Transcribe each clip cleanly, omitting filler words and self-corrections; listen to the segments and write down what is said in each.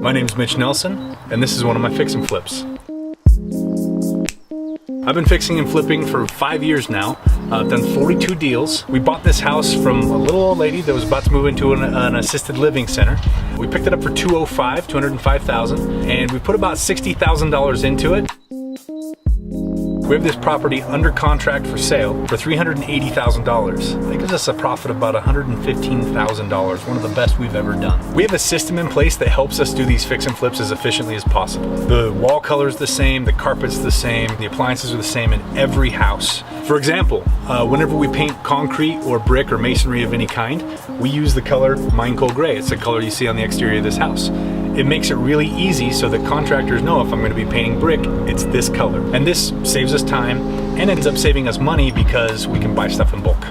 My name's Mitch Nelson, and this is one of my fix and flips. I've been fixing and flipping for 5 years now. I've done 42 deals. We bought this house from a little old lady that was about to move into an assisted living center. We picked it up for $205,000, and we put about $60,000 into it. We have this property under contract for sale for $380,000. That gives us a profit of about $115,000, one of the best we've ever done. We have a system in place that helps us do these fix and flips as efficiently as possible. The wall color is the same, the carpet's the same, the appliances are the same in every house. For example, whenever we paint concrete or brick or masonry of any kind, we use the color Mine Coal Gray. It's the color you see on the exterior of this house. It makes it really easy so that contractors know if I'm going to be painting brick, it's this color. And this saves us time and ends up saving us money because we can buy stuff in bulk.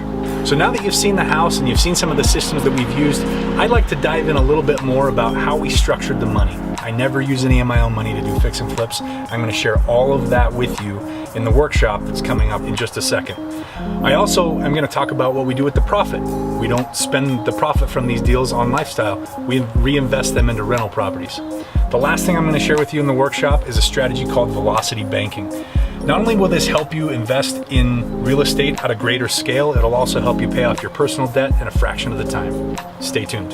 So now that you've seen the house and you've seen some of the systems that we've used, I'd like to dive in a little bit more about how we structured the money. I never use any of my own money to do fix and flips. I'm going to share all of that with you in the workshop that's coming up in just a second. I also am going to talk about what we do with the profit. We don't spend the profit from these deals on lifestyle. We reinvest them into rental properties. The last thing I'm going to share with you in the workshop is a strategy called velocity banking. Not only will this help you invest in real estate at a greater scale, it'll also help you pay off your personal debt in a fraction of the time. Stay tuned.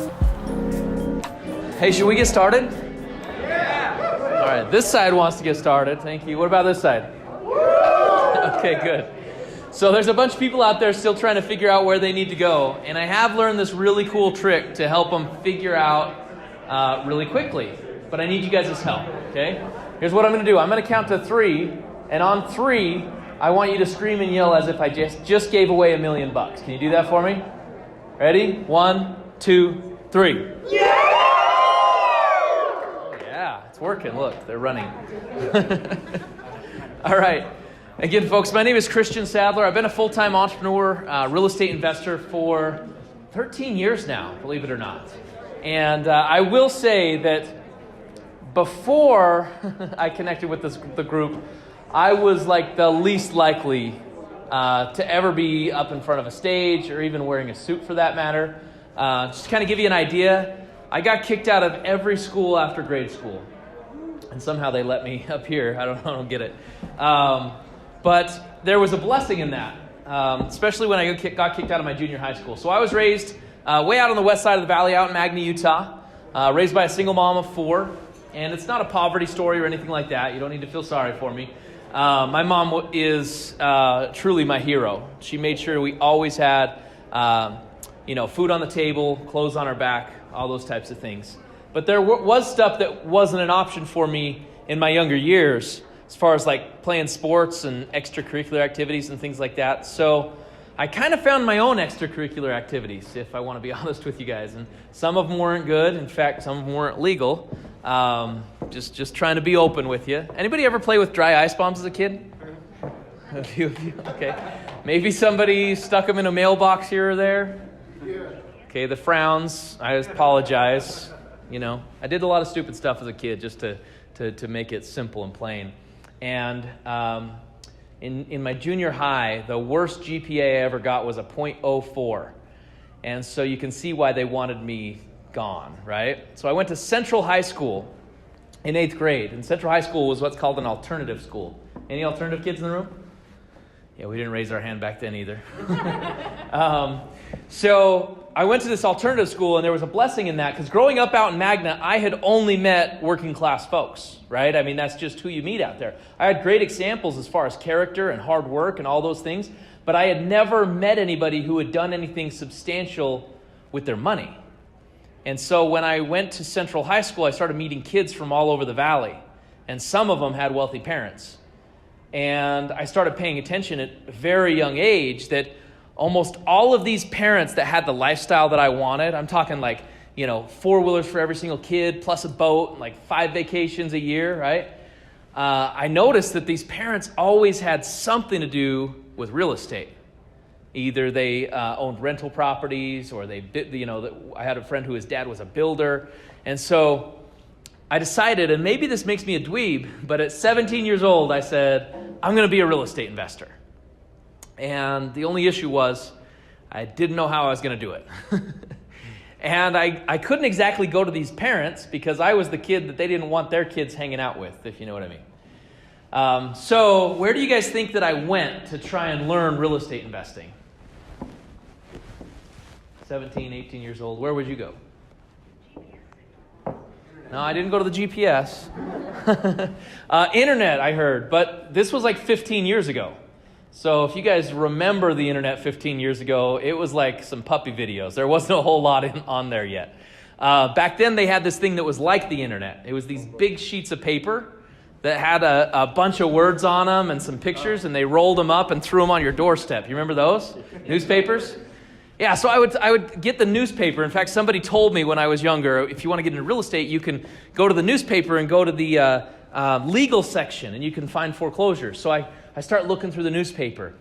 Hey, should we get started? Yeah! All right, this side wants to get started. Thank you. What about this side? Okay, good. So there's a bunch of people out there still trying to figure out where they need to go, and I have learned this really cool trick to help them figure out really quickly. But I need you guys' help, okay? Here's what I'm going to do. I'm going to count to 3, and on 3, I want you to scream and yell as if I just gave away $1 million. Can you do that for me? Ready? 1, 2, 3. Yeah! Yeah, it's working. Look, they're running. All right. Again, folks, my name is Christian Sadler. I've been a full-time entrepreneur, real estate investor for 13 years now, believe it or not. And I will say that before I connected with the group, I was like the least likely to ever be up in front of a stage or even wearing a suit for that matter. Just to kind of give you an idea, I got kicked out of every school after grade school. And somehow they let me up here. I don't get it. But there was a blessing in that, especially when I got kicked out of my junior high school. So I was raised way out on the west side of the valley, out in Magna, Utah, raised by a single mom of 4. And it's not a poverty story or anything like that. You don't need to feel sorry for me. My mom is truly my hero. She made sure we always had, food on the table, clothes on our back, all those types of things. But there was stuff that wasn't an option for me in my younger years, as far as like playing sports and extracurricular activities and things like that. So I kind of found my own extracurricular activities, if I want to be honest with you guys. And some of them weren't good. In fact, some of them weren't legal. Just trying to be open with you. Anybody ever play with dry ice bombs as a kid? A few of you? Okay. Maybe somebody stuck them in a mailbox here or there? Okay, the frowns. I apologize. I did a lot of stupid stuff as a kid just to make it simple and plain. And in my junior high, the worst GPA I ever got was a .04. And so you can see why they wanted me gone, right? So I went to Central High School in 8th grade. And Central High School was what's called an alternative school. Any alternative kids in the room? Yeah, we didn't raise our hand back then either. So I went to this alternative school, and there was a blessing in that, because growing up out in Magna, I had only met working class folks, right? I mean, that's just who you meet out there. I had great examples as far as character and hard work and all those things, but I had never met anybody who had done anything substantial with their money. And so when I went to Central High School, I started meeting kids from all over the valley, and some of them had wealthy parents. And I started paying attention at a very young age that almost all of these parents that had the lifestyle that I wanted, I'm talking like, 4-wheelers for every single kid, plus a boat, like 5 vacations a year, right? I noticed that these parents always had something to do with real estate. Either they owned rental properties, or they, I had a friend who his dad was a builder. And so I decided, and maybe this makes me a dweeb, but at 17 years old, I said, I'm going to be a real estate investor. And the only issue was I didn't know how I was going to do it. And I couldn't exactly go to these parents because I was the kid that they didn't want their kids hanging out with, if you know what I mean. So where do you guys think that I went to try and learn real estate investing? 17, 18 years old. Where would you go? No, I didn't go to the GPS. Internet, I heard. But this was like 15 years ago. So if you guys remember the internet 15 years ago, it was like some puppy videos. There wasn't a whole lot on there yet. Back then, they had this thing that was like the internet. It was these big sheets of paper that had a bunch of words on them and some pictures, and they rolled them up and threw them on your doorstep. You remember those? Newspapers? Yeah, so I would get the newspaper. In fact, somebody told me when I was younger, if you want to get into real estate, you can go to the newspaper and go to the legal section, and you can find foreclosures. So I start looking through the newspaper.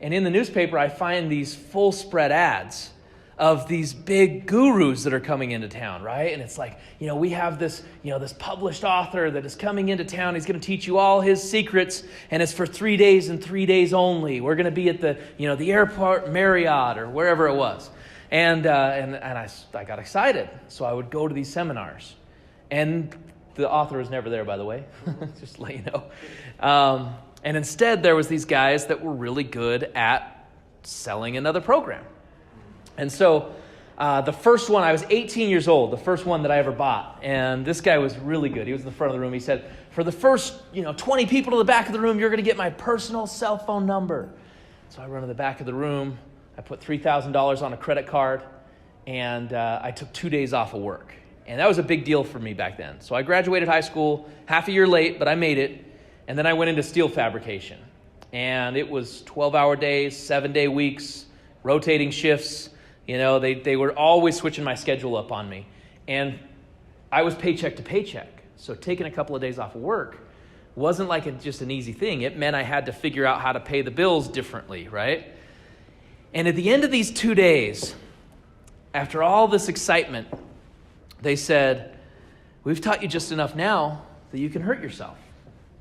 And in the newspaper, I find these full spread ads of these big gurus that are coming into town, right? And it's like, we have this, this published author that is coming into town. He's going to teach you all his secrets, and it's for 3 days and 3 days only. We're going to be at the, the airport Marriott or wherever it was. And I got excited. So I would go to these seminars. And the author was never there, by the way, just to let you know. And instead, there was these guys that were really good at selling another program. And so the first one, I was 18 years old, the first one that I ever bought. And this guy was really good. He was in the front of the room. He said, for the first 20 people to the back of the room, you're going to get my personal cell phone number. So I run to the back of the room. I put $3,000 on a credit card. And I took 2 days off of work. And that was a big deal for me back then. So I graduated high school half a year late, but I made it. And then I went into steel fabrication. And it was 12-hour days, 7-day weeks, rotating shifts. They were always switching my schedule up on me. And I was paycheck to paycheck. So taking a couple of days off of work wasn't like just an easy thing. It meant I had to figure out how to pay the bills differently, right? And at the end of these 2 days, after all this excitement, they said, we've taught you just enough now that you can hurt yourself.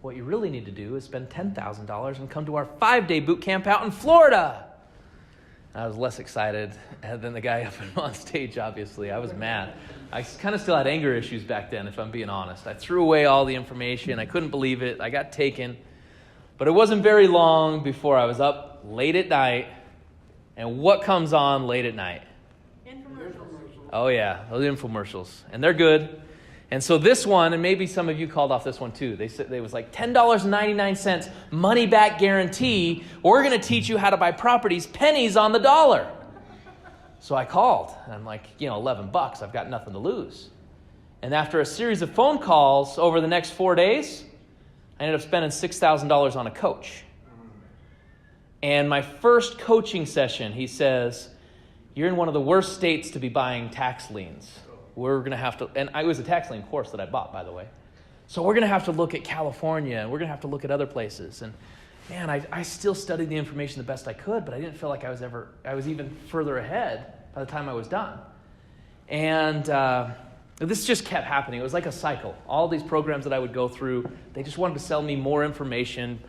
What you really need to do is spend $10,000 and come to our 5-day boot camp out in Florida. I was less excited than the guy up on stage, obviously. I was mad. I kind of still had anger issues back then, if I'm being honest. I threw away all the information. I couldn't believe it. I got taken. But it wasn't very long before I was up late at night. And what comes on late at night? Infomercials. Oh, yeah, those infomercials. And they're good. And so this one, and maybe some of you called off this one too. They said it was like $10.99 money back guarantee. We're going to teach you how to buy properties pennies on the dollar. So I called. And I'm like, $11. I've got nothing to lose. And after a series of phone calls over the next 4 days, I ended up spending $6,000 on a coach. And my first coaching session, he says, you're in one of the worst states to be buying tax liens. We're going to have to, and it was a tax lien course that I bought, by the way. So we're going to have to look at California, and we're going to have to look at other places. And man, I still studied the information the best I could, but I didn't feel like I was even further ahead by the time I was done. And this just kept happening. It was like a cycle. All these programs that I would go through, they just wanted to sell me more information,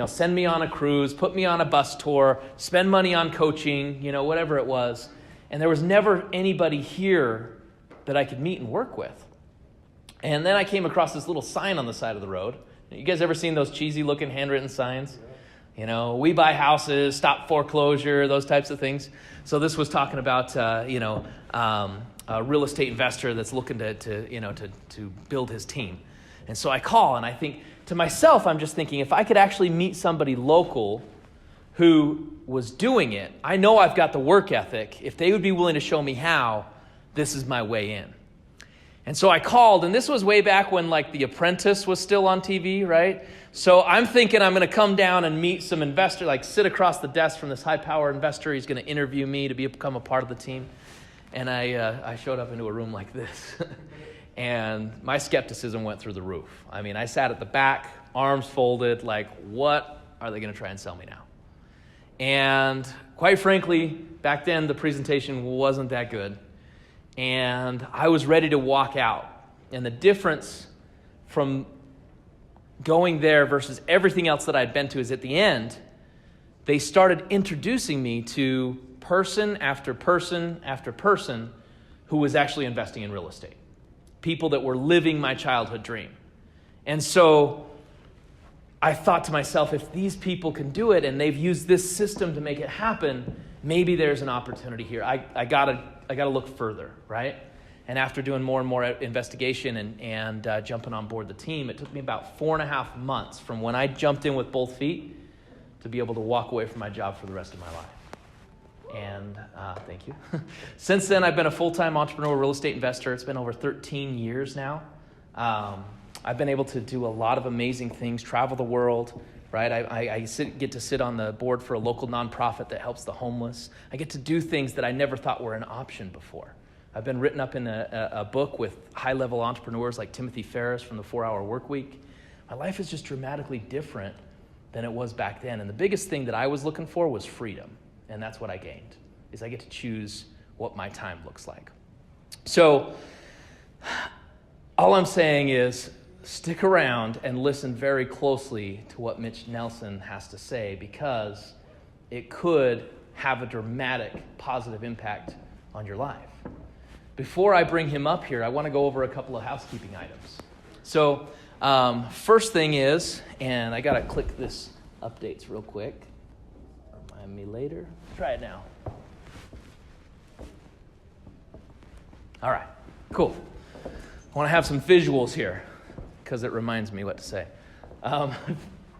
send me on a cruise, put me on a bus tour, spend money on coaching, whatever it was. And there was never anybody here that I could meet and work with. And then I came across this little sign on the side of the road. You guys ever seen those cheesy looking handwritten signs? We buy houses, stop foreclosure, those types of things. So this was talking about, a real estate investor that's looking to build his team. And so I call and I think to myself, I'm just thinking, if I could actually meet somebody local who was doing it, I know I've got the work ethic. If they would be willing to show me how, this is my way in. And so I called, and this was way back when The Apprentice was still on TV, right? So I'm thinking I'm going to come down and meet some investor, sit across the desk from this high-power investor. He's going to interview me to become a part of the team. And I showed up into a room like this. And my skepticism went through the roof. I mean, I sat at the back, arms folded, what are they going to try and sell me now? And quite frankly, back then the presentation wasn't that good. And I was ready to walk out. And the difference from going there versus everything else that I'd been to is at the end, they started introducing me to person after person after person who was actually investing in real estate, people that were living my childhood dream. And so I thought to myself, if these people can do it and they've used this system to make it happen, maybe there's an opportunity here. I gotta look further, right? And after doing more and more investigation and jumping on board the team, it took me about 4.5 months from when I jumped in with both feet to be able to walk away from my job for the rest of my life. And thank you. Since then, I've been a full-time entrepreneur, real estate investor. It's been over 13 years now. I've been able to do a lot of amazing things, travel the world, right? I get to sit on the board for a local nonprofit that helps the homeless. I get to do things that I never thought were an option before. I've been written up in a book with high-level entrepreneurs like Timothy Ferriss from the 4-Hour Workweek. My life is just dramatically different than it was back then. And the biggest thing that I was looking for was freedom. And that's what I gained, is I get to choose what my time looks like. So all I'm saying is stick around and listen very closely to what Mitch Nelson has to say, because it could have a dramatic positive impact on your life. Before I bring him up here, I want to go over a couple of housekeeping items. So first thing is, and I got to click this updates real quick. Remind me later. Try it now. All right, cool. I want to have some visuals here because it reminds me what to say.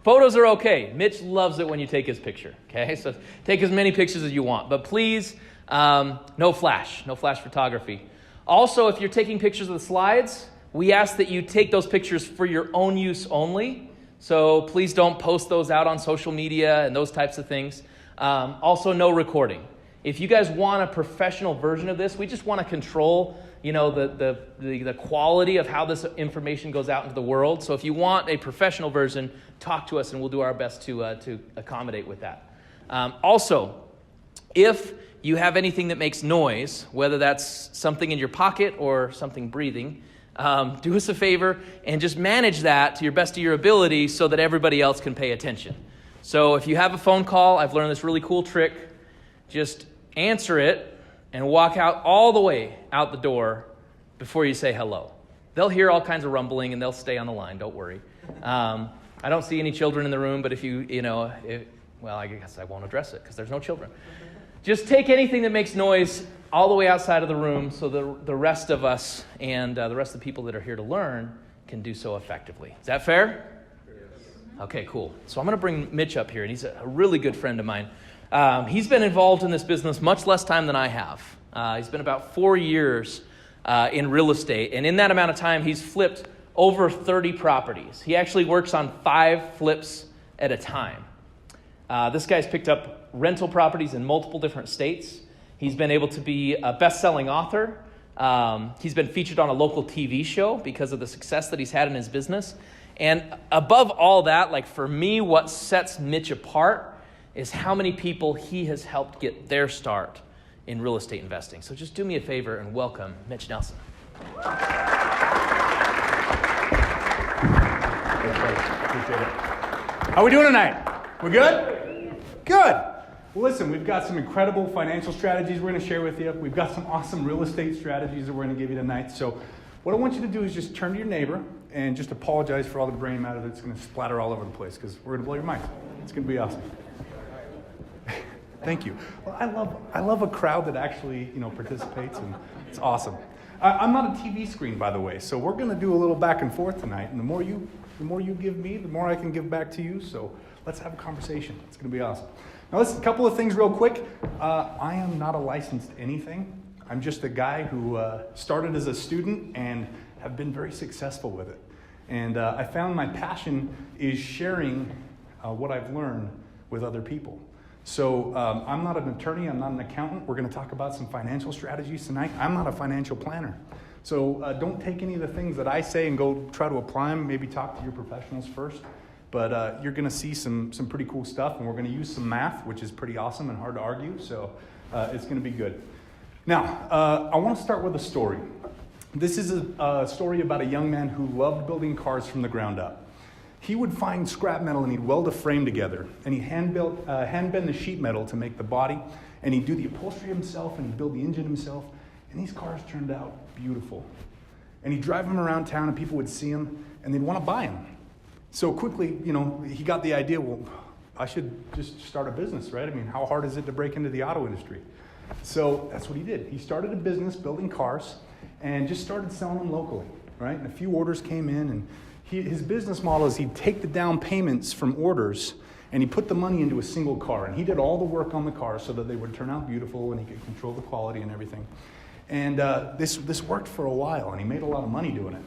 Photos are okay. Mitch loves it when you take his picture, okay? So take as many pictures as you want, but please, no flash photography. Also, if you're taking pictures of the slides, we ask that you take those pictures for your own use only. So please don't post those out on social media and those types of things. Also, no recording. If you guys want a professional version of this, we just want to control, the quality of how this information goes out into the world. So if you want a professional version, talk to us and we'll do our best to accommodate with that. Also, if you have anything that makes noise, whether that's something in your pocket or something breathing, do us a favor and just manage that to your best of your ability so that everybody else can pay attention. So if you have a phone call, I've learned this really cool trick. Just answer it and walk out all the way out the door before you say hello. They'll hear all kinds of rumbling and they'll stay on the line, don't worry. I don't see any children in the room, but if I guess I won't address it because there's no children. Just take anything that makes noise all the way outside of the room so the rest of us and the rest of the people that are here to learn can do so effectively. Is that fair? Okay, cool. So I'm going to bring Mitch up here, and he's a really good friend of mine. He's been involved in this business much less time than I have. He's been about 4 years in real estate, and in that amount of time, he's flipped over 30 properties. He actually works on 5 flips at a time. This guy's picked up rental properties in multiple different states. He's been able to be a best-selling author. He's been featured on a local TV show because of the success that he's had in his business. And above all that, like for me, what sets Mitch apart is how many people he has helped get their start in real estate investing. So just do me a favor and welcome Mitch Nelson. Appreciate it. How are we doing tonight? We good? Good. Well, listen, we've got some incredible financial strategies we're going to share with you. We've got some awesome real estate strategies that we're going to give you tonight. So what I want you to do is just turn to your neighbor and just apologize for all the brain matter that's going to splatter all over the place, because we're going to blow your mind. It's going to be awesome. Thank you. Well, I love a crowd that actually participates, and it's awesome. I'm not a TV screen, by the way, so we're going to do a little back and forth tonight. And the more you give me, the more I can give back to you. So let's have a conversation. It's going to be awesome. Now, listen, a couple of things real quick. I am not a licensed anything. I'm just a guy who started as a student and have been very successful with it. And I found my passion is sharing what I've learned with other people. So I'm not an attorney, I'm not an accountant. We're going to talk about some financial strategies tonight. I'm not a financial planner. So don't take any of the things that I say and go try to apply them. Maybe talk to your professionals first. But you're going to see some pretty cool stuff, and we're going to use some math, which is pretty awesome and hard to argue. So it's going to be good. Now, I want to start with a story. This is a story about a young man who loved building cars from the ground up. He would find scrap metal and he'd weld a frame together, and he'd hand bend the sheet metal to make the body, and he'd do the upholstery himself and he'd build the engine himself. And these cars turned out beautiful. And he'd drive them around town and people would see them and they'd want to buy them. So quickly, he got the idea, well, I should just start a business, right? I mean, how hard is it to break into the auto industry? So that's what he did. He started a business building cars and just started selling them locally, right? And a few orders came in, and his business model is he'd take the down payments from orders and he put the money into a single car. And he did all the work on the car so that they would turn out beautiful and he could control the quality and everything. And this worked for a while, and he made a lot of money doing it.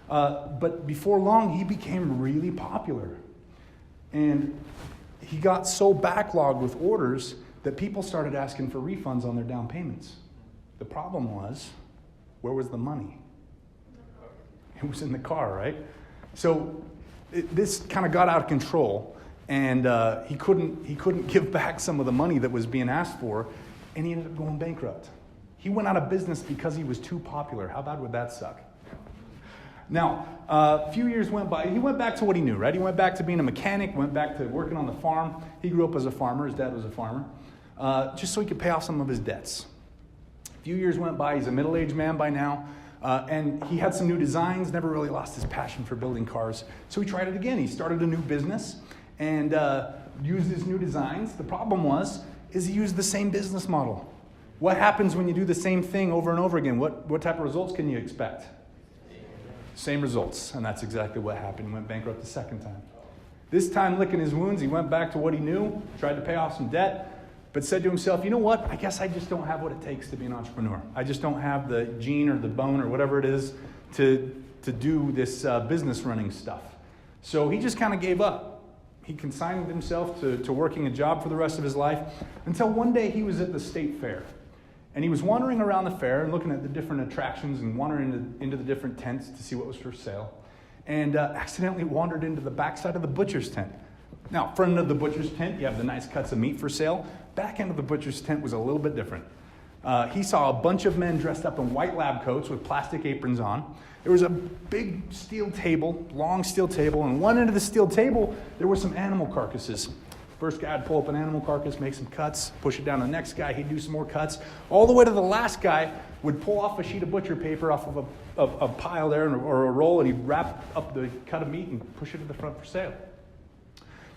But before long, he became really popular. And he got so backlogged with orders that people started asking for refunds on their down payments. The problem was, where was the money? It was in the car, right? So this kind of got out of control, and he couldn't give back some of the money that was being asked for, and he ended up going bankrupt. He went out of business because he was too popular. How bad would that suck? Now, a few years went by. He went back to what he knew, right? He went back to being a mechanic, went back to working on the farm. He grew up as a farmer. His dad was a farmer, just so he could pay off some of his debts. A few years went by. He's a middle-aged man by now, and he had some new designs, never really lost his passion for building cars. So he tried it again. He started a new business and used his new designs. The problem is he used the same business model. What happens when you do the same thing over and over again? What type of results can you expect? Same results, and that's exactly what happened. He went bankrupt the second time. This time, licking his wounds, he went back to what he knew, tried to pay off some debt, but said to himself, you know what? I guess I just don't have what it takes to be an entrepreneur. I just don't have the gene or the bone or whatever it is to do this business running stuff. So he just kind of gave up. He consigned himself to working a job for the rest of his life until one day he was at the state fair. And he was wandering around the fair and looking at the different attractions and wandering into the different tents to see what was for sale. And accidentally wandered into the backside of the butcher's tent. Now, front of the butcher's tent, you have the nice cuts of meat for sale. Back end of the butcher's tent was a little bit different. He saw a bunch of men dressed up in white lab coats with plastic aprons on. There was a big steel table, long steel table, and one end of the steel table, there were some animal carcasses. First guy would pull up an animal carcass, make some cuts, push it down to the next guy, he'd do some more cuts. All the way to the last guy would pull off a sheet of butcher paper off of a pile there or a roll, and he'd wrap up the cut of meat and push it to the front for sale.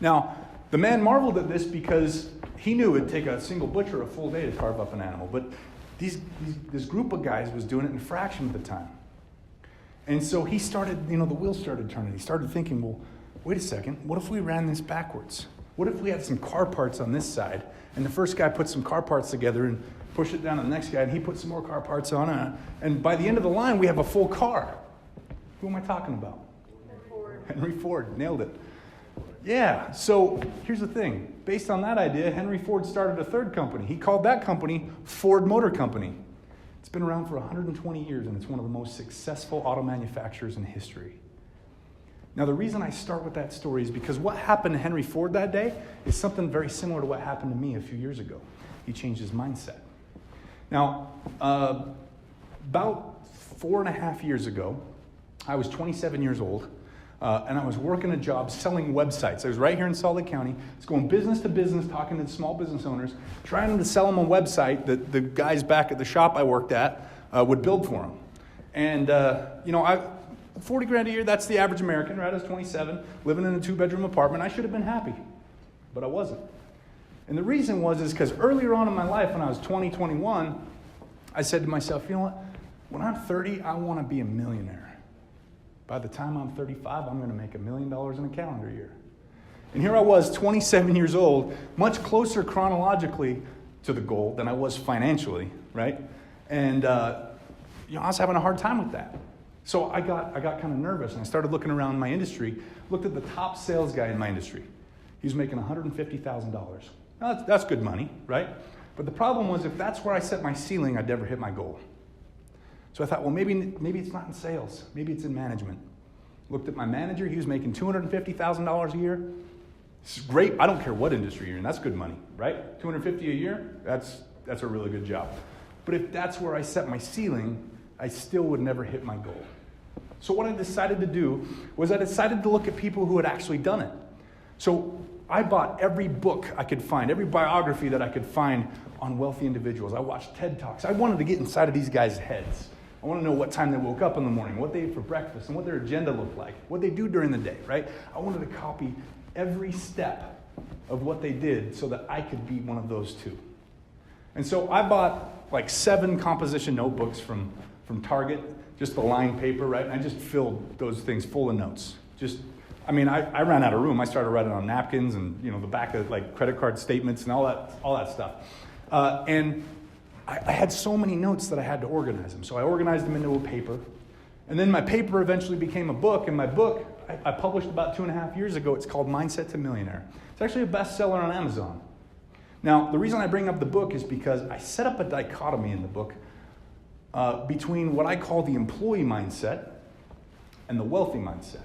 Now, the man marveled at this because he knew it'd take a single butcher a full day to carve up an animal, but this group of guys was doing it in a fraction of the time. And so he started, the wheels started turning. He started thinking, well, wait a second, what if we ran this backwards? What if we had some car parts on this side, and the first guy put some car parts together and pushed it down to the next guy, and he put some more car parts on, and by the end of the line, we have a full car. Who am I talking about? Henry Ford, nailed it. Yeah, so here's the thing. Based on that idea, Henry Ford started a third company. He called that company Ford Motor Company. It's been around for 120 years, and it's one of the most successful auto manufacturers in history. Now, the reason I start with that story is because what happened to Henry Ford that day is something very similar to what happened to me a few years ago. He changed his mindset. Now, about 4.5 years ago, I was 27 years old, and I was working a job selling websites. I was right here in Salt Lake County. I was going business to business, talking to small business owners, trying to sell them a website that the guys back at the shop I worked at would build for them. And, $40,000 a year, that's the average American, right? I was 27, living in a 2-bedroom apartment. I should have been happy, but I wasn't. And the reason is because earlier on in my life, when I was 20, 21, I said to myself, you know what? When I'm 30, I want to be a millionaire. By the time I'm 35, I'm going to make $1 million in a calendar year. And here I was, 27 years old, much closer chronologically to the goal than I was financially, right? And I was having a hard time with that. So I got kind of nervous, and I started looking around my industry, looked at the top sales guy in my industry. He was making $150,000. Now, that's good money, right? But the problem was, if that's where I set my ceiling, I'd never hit my goal. So I thought, well, maybe it's not in sales. Maybe it's in management. Looked at my manager. He was making $250,000 a year. This is great. I don't care what industry you're in. That's good money, right? $250 a year, that's a really good job. But if that's where I set my ceiling, I still would never hit my goal. So what I decided to do was I decided to look at people who had actually done it. So I bought every book I could find, every biography that I could find on wealthy individuals. I watched TED Talks. I wanted to get inside of these guys' heads. I want to know what time they woke up in the morning, what they ate for breakfast, and what their agenda looked like, what they do during the day, right? I wanted to copy every step of what they did so that I could be one of those too. And so I bought like 7 composition notebooks from Target, just the lined paper, right? And I just filled those things full of notes. I ran out of room. I started writing on napkins and, the back of like credit card statements and all that stuff. And I had so many notes that I had to organize them. So I organized them into a paper. And then my paper eventually became a book. And my book, I published about 2.5 years ago. It's called Mindset to Millionaire. It's actually a bestseller on Amazon. Now, the reason I bring up the book is because I set up a dichotomy in the book between what I call the employee mindset and the wealthy mindset.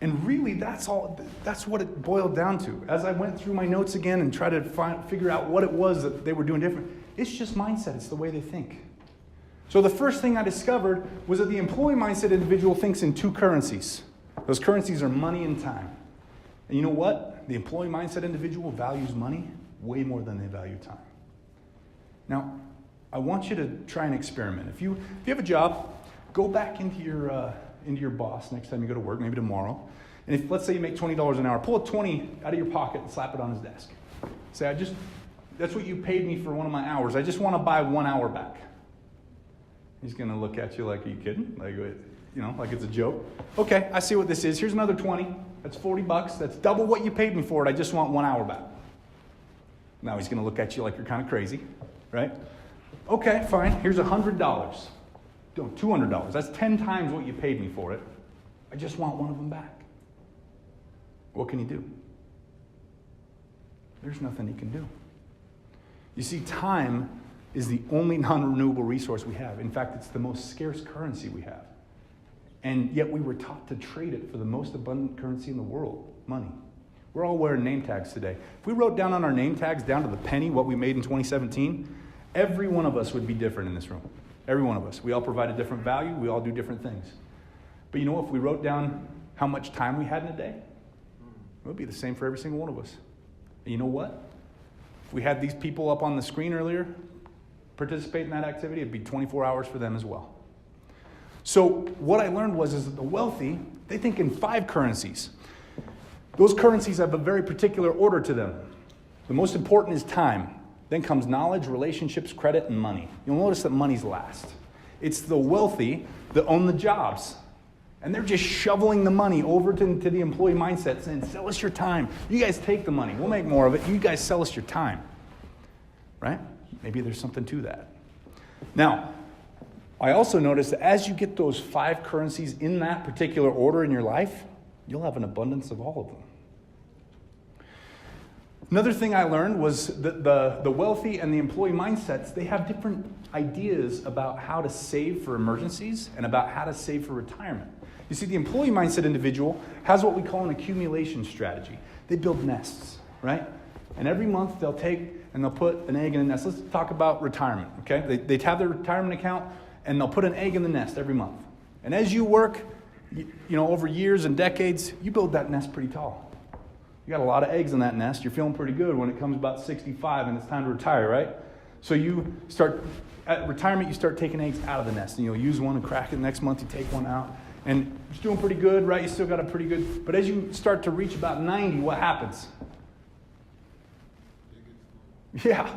And really, that's what it boiled down to. As I went through my notes again and tried to figure out what it was that they were doing different, it's just mindset. It's the way they think. So the first thing I discovered was that the employee mindset individual thinks in 2 currencies. Those currencies are money and time. And you know what? The employee mindset individual values money way more than they value time. Now, I want you to try an experiment. If you have a job, go back into your boss next time you go to work, maybe tomorrow. And if, let's say you make $20 an hour, pull a 20 out of your pocket and slap it on his desk. Say, that's what you paid me for one of my hours. I just want to buy 1 hour back. He's going to look at you like, are you kidding? Like it's a joke. Okay, I see what this is. Here's another 20. That's $40. That's double what you paid me for it. I just want 1 hour back. Now he's going to look at you like you're kind of crazy, right? Okay, fine. Here's $100. No, $200. That's 10 times what you paid me for it. I just want one of them back. What can he do? There's nothing he can do. You see, time is the only non-renewable resource we have. In fact, it's the most scarce currency we have. And yet we were taught to trade it for the most abundant currency in the world, money. We're all wearing name tags today. If we wrote down on our name tags, down to the penny, what we made in 2017, every one of us would be different in this room. Every one of us. We all provide a different value. We all do different things. But if we wrote down how much time we had in a day, it would be the same for every single one of us. And you know what? If we had these people up on the screen earlier participate in that activity, it'd be 24 hours for them as well. So what I learned is that the wealthy, they think in 5 currencies. Those currencies have a very particular order to them. The most important is time. Then comes knowledge, relationships, credit, and money. You'll notice that money's last. It's the wealthy that own the jobs. And they're just shoveling the money over to the employee mindset, saying, sell us your time. You guys take the money. We'll make more of it. You guys sell us your time. Right? Maybe there's something to that. Now, I also noticed that as you get those 5 currencies in that particular order in your life, you'll have an abundance of all of them. Another thing I learned was that the wealthy and the employee mindsets, they have different ideas about how to save for emergencies and about how to save for retirement. You see, the employee mindset individual has what we call an accumulation strategy. They build nests, right? And every month they'll take and they'll put an egg in a nest. Let's talk about retirement, okay? They have their retirement account and they'll put an egg in the nest every month. And as you work, over years and decades, you build that nest pretty tall. You got a lot of eggs in that nest. You're feeling pretty good when it comes about 65 and it's time to retire, right? So at retirement, you start taking eggs out of the nest. And you'll use one and crack it. Next month, you take one out. And it's doing pretty good, right? You still got a pretty good. But as you start to reach about 90, what happens? Yeah.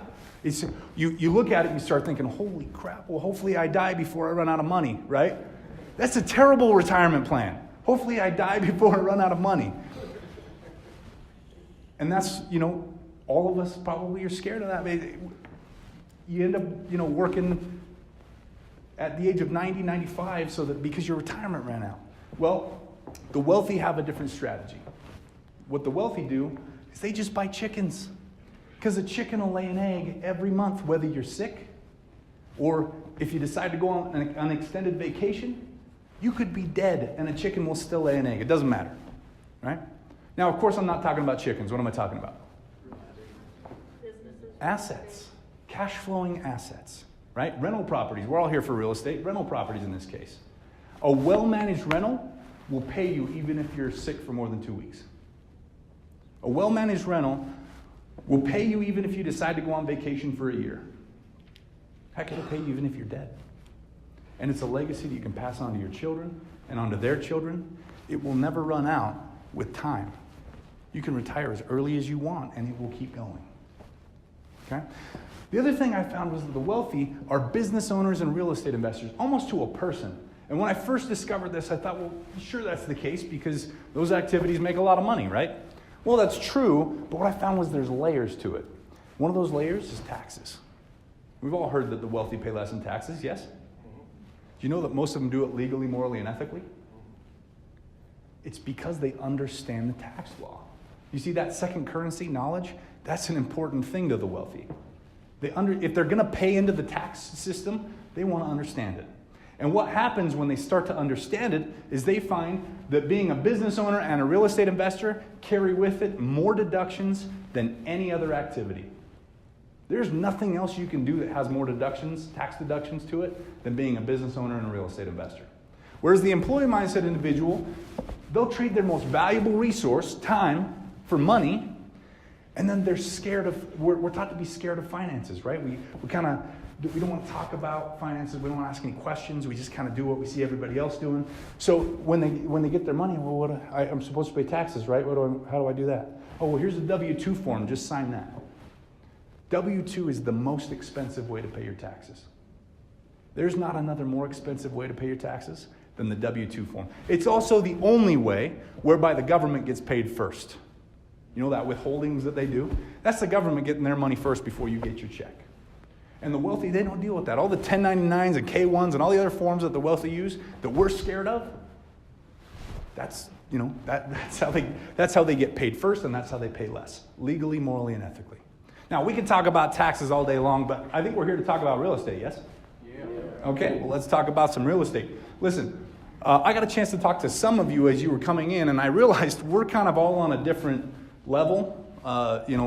You look at it and you start thinking, holy crap, well, hopefully I die before I run out of money, right? That's a terrible retirement plan. Hopefully I die before I run out of money. And that's, all of us probably are scared of that. You end up, working at the age of 90, 95 because your retirement ran out. Well, the wealthy have a different strategy. What the wealthy do is they just buy chickens. Because a chicken will lay an egg every month, whether you're sick or if you decide to go on an extended vacation, you could be dead and a chicken will still lay an egg. It doesn't matter, right? Now, of course, I'm not talking about chickens. What am I talking about? Assets, cash flowing assets, right? Rental properties. We're all here for real estate. Rental properties in this case. A well-managed rental will pay you even if you're sick for more than 2 weeks. A well-managed rental will pay you even if you decide to go on vacation for a year. Heck, it'll pay you even if you're dead. And it's a legacy that you can pass on to your children and on to their children. It will never run out with time. You can retire as early as you want, and it will keep going. Okay? The other thing I found was that the wealthy are business owners and real estate investors, almost to a person. And when I first discovered this, I thought, well, sure that's the case because those activities make a lot of money, right? Well, that's true, but what I found was there's layers to it. One of those layers is taxes. We've all heard that the wealthy pay less in taxes, yes? Do you know that most of them do it legally, morally, and ethically? It's because they understand the tax law. You see, that second currency, knowledge, that's an important thing to the wealthy. If they're going to pay into the tax system, they want to understand it. And what happens when they start to understand it is they find that being a business owner and a real estate investor carry with it more deductions than any other activity. There's nothing else you can do that has more deductions, tax deductions to it, than being a business owner and a real estate investor. Whereas the employee mindset individual, they'll trade their most valuable resource, time, for money, and then they're scared of, we're taught to be scared of finances, right? We don't want to talk about finances, we don't want to ask any questions, we just kind of do what we see everybody else doing. So when they get their money, well, I'm supposed to pay taxes, right? How do I do that? Oh, well, here's a W-2 form, just sign that. W-2 is the most expensive way to pay your taxes. There's not another more expensive way to pay your taxes than the W-2 form. It's also the only way whereby the government gets paid first. You know that withholdings that they do? That's the government getting their money first before you get your check. And the wealthy, they don't deal with that. All the 1099s and K-1s and all the other forms that the wealthy use that we're scared of, that's how they get paid first, and that's how they pay less, legally, morally, and ethically. Now, we can talk about taxes all day long, but I think we're here to talk about real estate, yes? Yeah. Okay, well, let's talk about some real estate. Listen, I got a chance to talk to some of you as you were coming in, and I realized we're kind of all on a different level,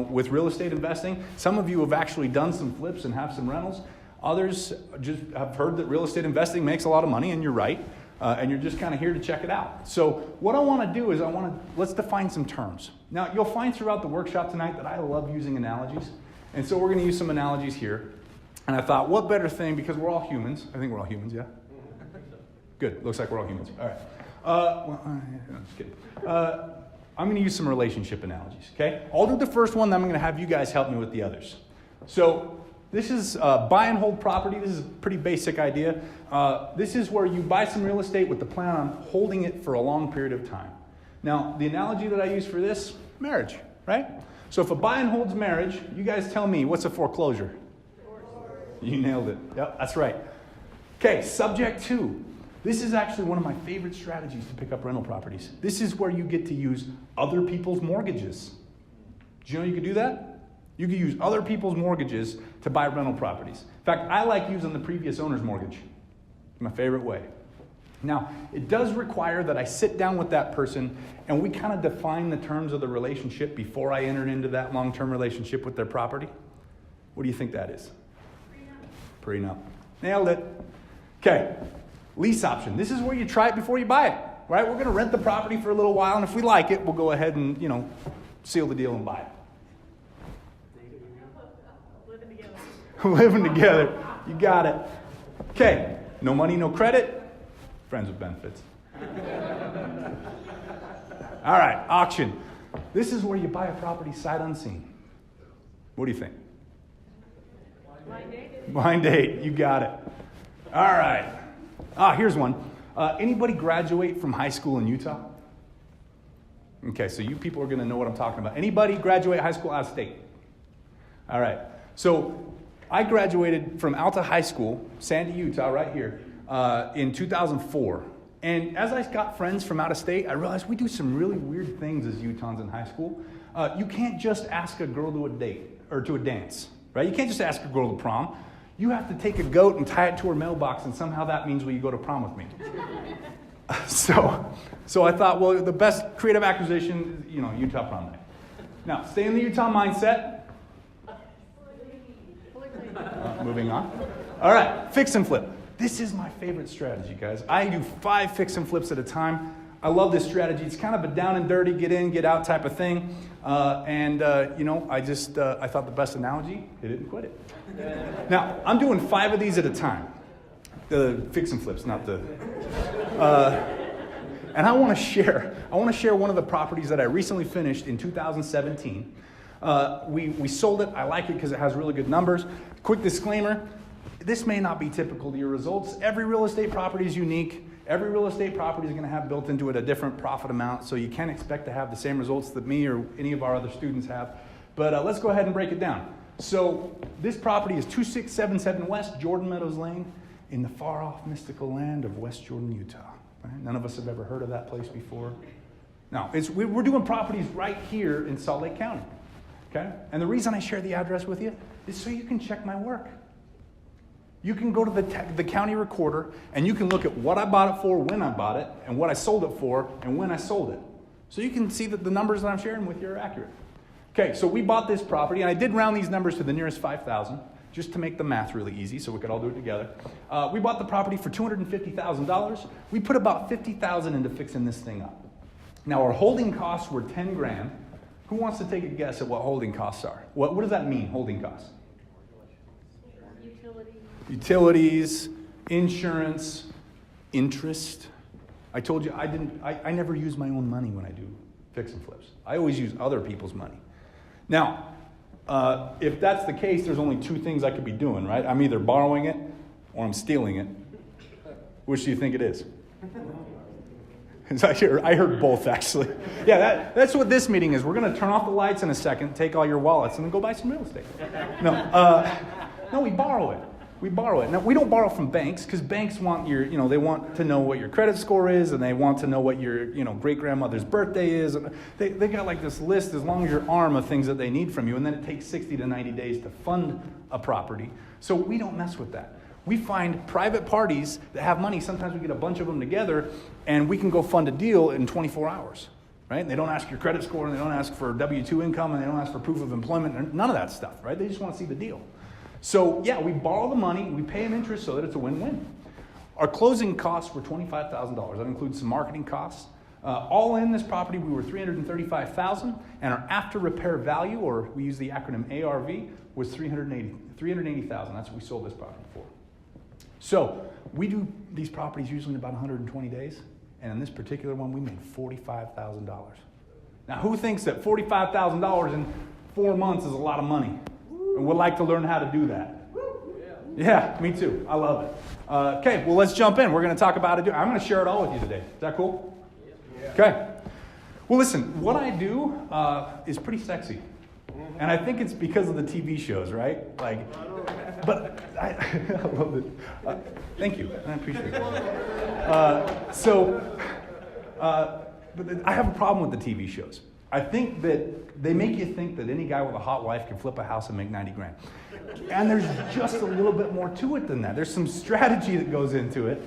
with real estate investing. Some of you have actually done some flips and have some rentals. Others just have heard that real estate investing makes a lot of money, and you're right, and you're just kind of here to check it out. So what I want to do is let's define some terms. Now, you'll find throughout the workshop tonight that I love using analogies, and so we're going to use some analogies here. And I thought, what better thing, because we're all humans. I think we're all humans, yeah? Good, looks like we're all humans. All right. No, just kidding. I'm going to use some relationship analogies, okay? I'll do the first one, then I'm going to have you guys help me with the others. So this is buy and hold property. This is a pretty basic idea. This is where you buy some real estate with the plan on holding it for a long period of time. Now, the analogy that I use for this, marriage, right? So if a buy and hold's marriage, you guys tell me, what's a foreclosure? You nailed it. Yep, that's right. Okay, subject to. This is actually one of my favorite strategies to pick up rental properties. This is where you get to use other people's mortgages. Do you know you could do that? You could use other people's mortgages to buy rental properties. In fact, I like using the previous owner's mortgage. It's my favorite way. Now, it does require that I sit down with that person and we kind of define the terms of the relationship before I enter into that long-term relationship with their property. What do you think that is? Prenup. Nailed it. Okay. Lease option. This is where you try it before you buy it, right? We're going to rent the property for a little while, and if we like it, we'll go ahead and, seal the deal and buy it. Living together. Living together. You got it. Okay. No money, no credit. Friends with benefits. All right. Auction. This is where you buy a property sight unseen. What do you think? Blind date. Blind date. You got it. All right. Here's one. Anybody graduate from high school in Utah? Okay, so you people are going to know what I'm talking about. Anybody graduate high school out of state? All right. So I graduated from Alta High School, Sandy, Utah, right here, in 2004. And as I got friends from out of state, I realized we do some really weird things as Utahns in high school. You can't just ask a girl to a date or to a dance, right? You can't just ask a girl to prom. You have to take a goat and tie it to her mailbox, and somehow that means will you go to prom with me? So I thought, well, the best creative acquisition is, Utah prom night. Now, stay in the Utah mindset. Moving on. All right, fix and flip. This is my favorite strategy, guys. I do 5 fix and flips at a time. I love this strategy. It's kind of a down and dirty, get in, get out type of thing. I thought the best analogy, hit it and quit it. Now, I'm doing 5 of these at a time. The fix and flips, not the... and I want to share one of the properties that I recently finished in 2017. We sold it. I like it because it has really good numbers. Quick disclaimer, this may not be typical to your results. Every real estate property is unique. Every real estate property is going to have built into it a different profit amount, so you can't expect to have the same results that me or any of our other students have. But let's go ahead and break it down. So this property is 2677 West Jordan Meadows Lane in the far-off mystical land of West Jordan, Utah. Right? None of us have ever heard of that place before. No, we're doing properties right here in Salt Lake County. Okay? And the reason I share the address with you is so you can check my work. You can go to the county recorder and you can look at what I bought it for, when I bought it, and what I sold it for, and when I sold it. So you can see that the numbers that I'm sharing with you are accurate. Okay, so we bought this property, and I did round these numbers to the nearest 5,000, just to make the math really easy so we could all do it together. We bought the property for $250,000. We put about $50,000 into fixing this thing up. Now our holding costs were $10,000. Who wants to take a guess at what holding costs are? What does that mean, holding costs? Utilities, insurance, interest. I told you I never use my own money when I do fix and flips. I always use other people's money. Now, if that's the case, there's only 2 things I could be doing, right? I'm either borrowing it or I'm stealing it. Which do you think it is? I heard both, actually. Yeah, that's what this meeting is. We're going to turn off the lights in a second, take all your wallets, and then go buy some real estate. No, we borrow it. We borrow it. Now, we don't borrow from banks because banks want they want to know what your credit score is, and they want to know what your, great-grandmother's birthday is. They got like this list as long as your arm of things that they need from you, and then it takes 60 to 90 days to fund a property. So we don't mess with that. We find private parties that have money. Sometimes we get a bunch of them together, and we can go fund a deal in 24 hours. Right? And they don't ask your credit score, and they don't ask for W-2 income, and they don't ask for proof of employment, none of that stuff, right? They just want to see the deal. So, yeah, we borrow the money, we pay them interest so that it's a win-win. Our closing costs were $25,000. That includes some marketing costs. All in this property, we were $335,000, and our after repair value, or we use the acronym ARV, was $380,000. That's what we sold this property for. So, we do these properties usually in about 120 days, and in this particular one, we made $45,000. Now, who thinks that $45,000 in 4 months is a lot of money? And would like to learn how to do that? Yeah, me too. I love it. Okay, well, let's jump in. We're going to talk about it. I'm going to share it all with you today. Is that cool? Yeah. Okay. Well, listen, what I do is pretty sexy. And I think it's because of the TV shows, right? But I love it. Thank you. I appreciate it. But I have a problem with the TV shows. I think that they make you think that any guy with a hot wife can flip a house and make $90,000. And there's just a little bit more to it than that. There's some strategy that goes into it.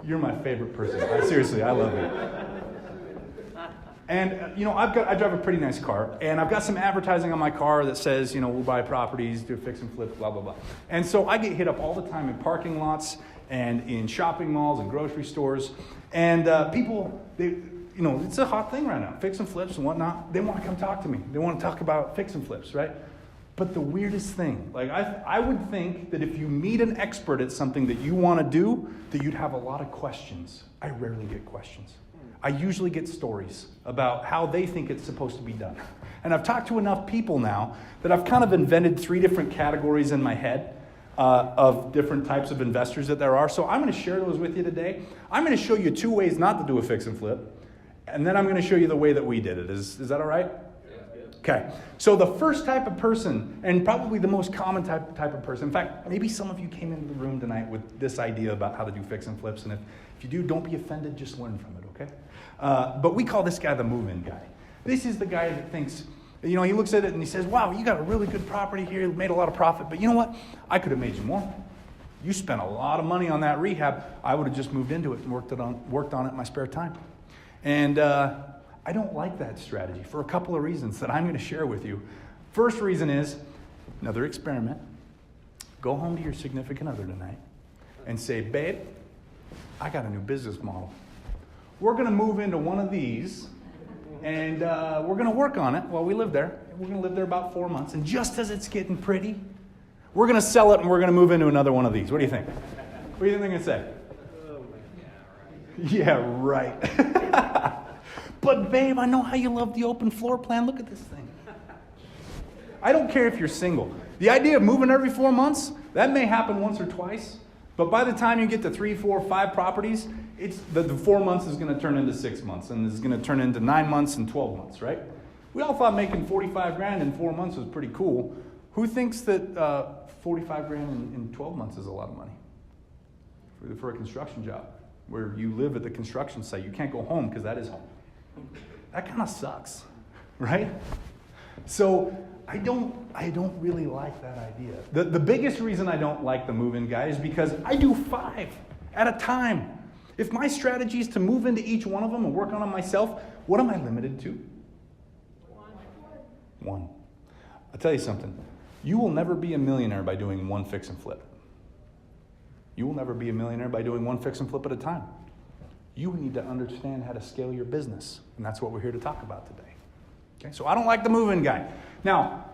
You're my favorite person. Seriously, I love you. And, I drive a pretty nice car, and I've got some advertising on my car that says, we'll buy properties, do fix and flip, blah, blah, blah. And so I get hit up all the time in parking lots and in shopping malls and grocery stores. And people, it's a hot thing right now. Fix and flips and whatnot. They want to come talk to me. They want to talk about fix and flips, right? But the weirdest thing, I would think that if you meet an expert at something that you want to do, that you'd have a lot of questions. I rarely get questions. I usually get stories about how they think it's supposed to be done. And I've talked to enough people now that I've kind of invented 3 different categories in my head of different types of investors that there are. So I'm going to share those with you today. I'm going to show you 2 ways not to do a fix and flip. And then I'm going to show you the way that we did it. Is that all right? Okay. So the first type of person, and probably the most common type of person, in fact, maybe some of you came into the room tonight with this idea about how to do fix and flips. And if you do, don't be offended. Just learn from it, okay? But we call this guy the move-in guy. This is the guy that thinks, he looks at it and he says, wow, you got a really good property here, made a lot of profit, but you know what? I could have made you more. You spent a lot of money on that rehab. I would have just moved into it and worked on it in my spare time. And I don't like that strategy for a couple of reasons that I'm going to share with you. First reason is, another experiment. Go home to your significant other tonight and say, babe, I got a new business model. we're going to move into one of these, and we're going to work on it while we live there. We're going to live there about 4 months, and just as it's getting pretty, we're going to sell it and we're going to move into another one of these. What do you think? What do you think they're going to say? Yeah, right. But babe, I know how you love the open floor plan. Look at this thing. I don't care if you're single. The idea of moving every 4 months, that may happen once or twice. But by the time you get to 3, 4, 5 properties, it's the 4 months is going to turn into 6 months, and it's going to turn into 9 months and 12 months, right? We all thought making 45 grand in 4 months was pretty cool. Who thinks that 45 grand in 12 months is a lot of money for a construction job where you live at the construction site? You can't go home because that is home. That kind of sucks, right? So I don't really like that idea. The biggest reason I don't like the move-in guy is because I do 5 at a time. If my strategy is to move into each one of them and work on them myself, what am I limited to? 1. I'll tell you something. You will never be a millionaire by doing one fix and flip. You will never be a millionaire by doing one fix and flip at a time. You need to understand how to scale your business, and that's what we're here to talk about today. Okay, so I don't like the move-in guy. Now,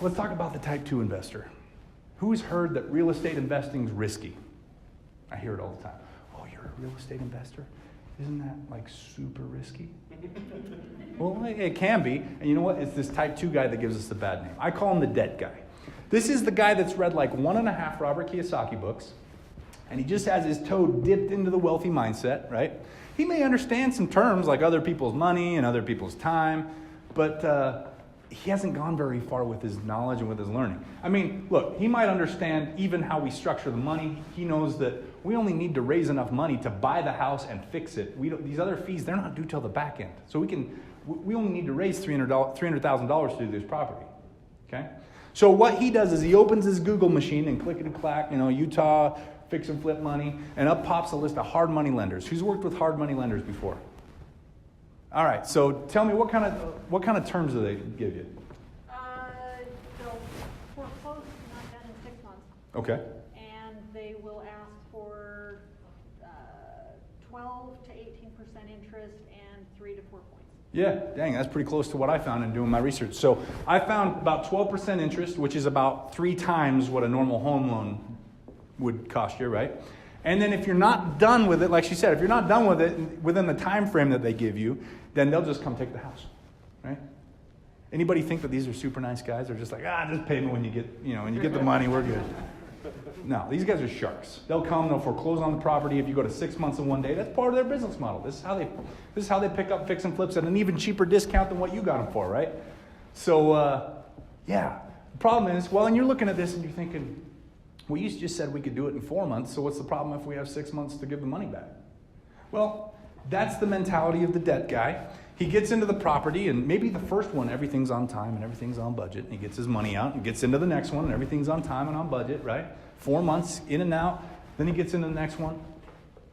let's talk about the type 2 investor. Who's heard that real estate investing is risky? I hear it all the time. Oh, you're a real estate investor? Isn't that like super risky? Well, it can be. And you know what? It's this type 2 guy that gives us the bad name. I call him the debt guy. This is the guy that's read like 1.5 Robert Kiyosaki books, and he just has his toe dipped into the wealthy mindset, right? He may understand some terms like other people's money and other people's time, but he hasn't gone very far with his knowledge and with his learning. I mean, look, he might understand even how we structure the money. He knows that we only need to raise enough money to buy the house and fix it. These other fees, they're not due till the back end. So we only need to raise $300,000 to do this property, okay? So what he does is he opens his Google machine and clickety-clack, Utah fix and flip money, and up pops a list of hard money lenders. Who's worked with hard money lenders before? All right, so tell me, what kind of terms do they give you? They'll foreclose not done in 6 months. Okay. And they will ask for 12 to 18% interest and 3 to 4 points. Yeah, dang, that's pretty close to what I found in doing my research. So I found about 12% interest, which is about 3 times what a normal home loan would cost you, right? And then if you're not done with it, like she said, if you're not done with it within the time frame that they give you, then they'll just come take the house, right? Anybody think that these are super nice guys? They're just like, just pay me when you get the money, we're good. No, these guys are sharks. They'll come, they'll foreclose on the property if you go to 6 months and 1 day. That's part of their business model. This is how they pick up fix and flips at an even cheaper discount than what you got them for, right? So, The problem is, and you're looking at this and you're thinking, well, you just said we could do it in 4 months, so what's the problem if we have 6 months to give the money back? Well, that's the mentality of the debt guy. He gets into the property, and maybe the first one, everything's on time and everything's on budget, and he gets his money out and gets into the next one, and everything's on time and on budget, right? 4 months in and out, then he gets into the next one.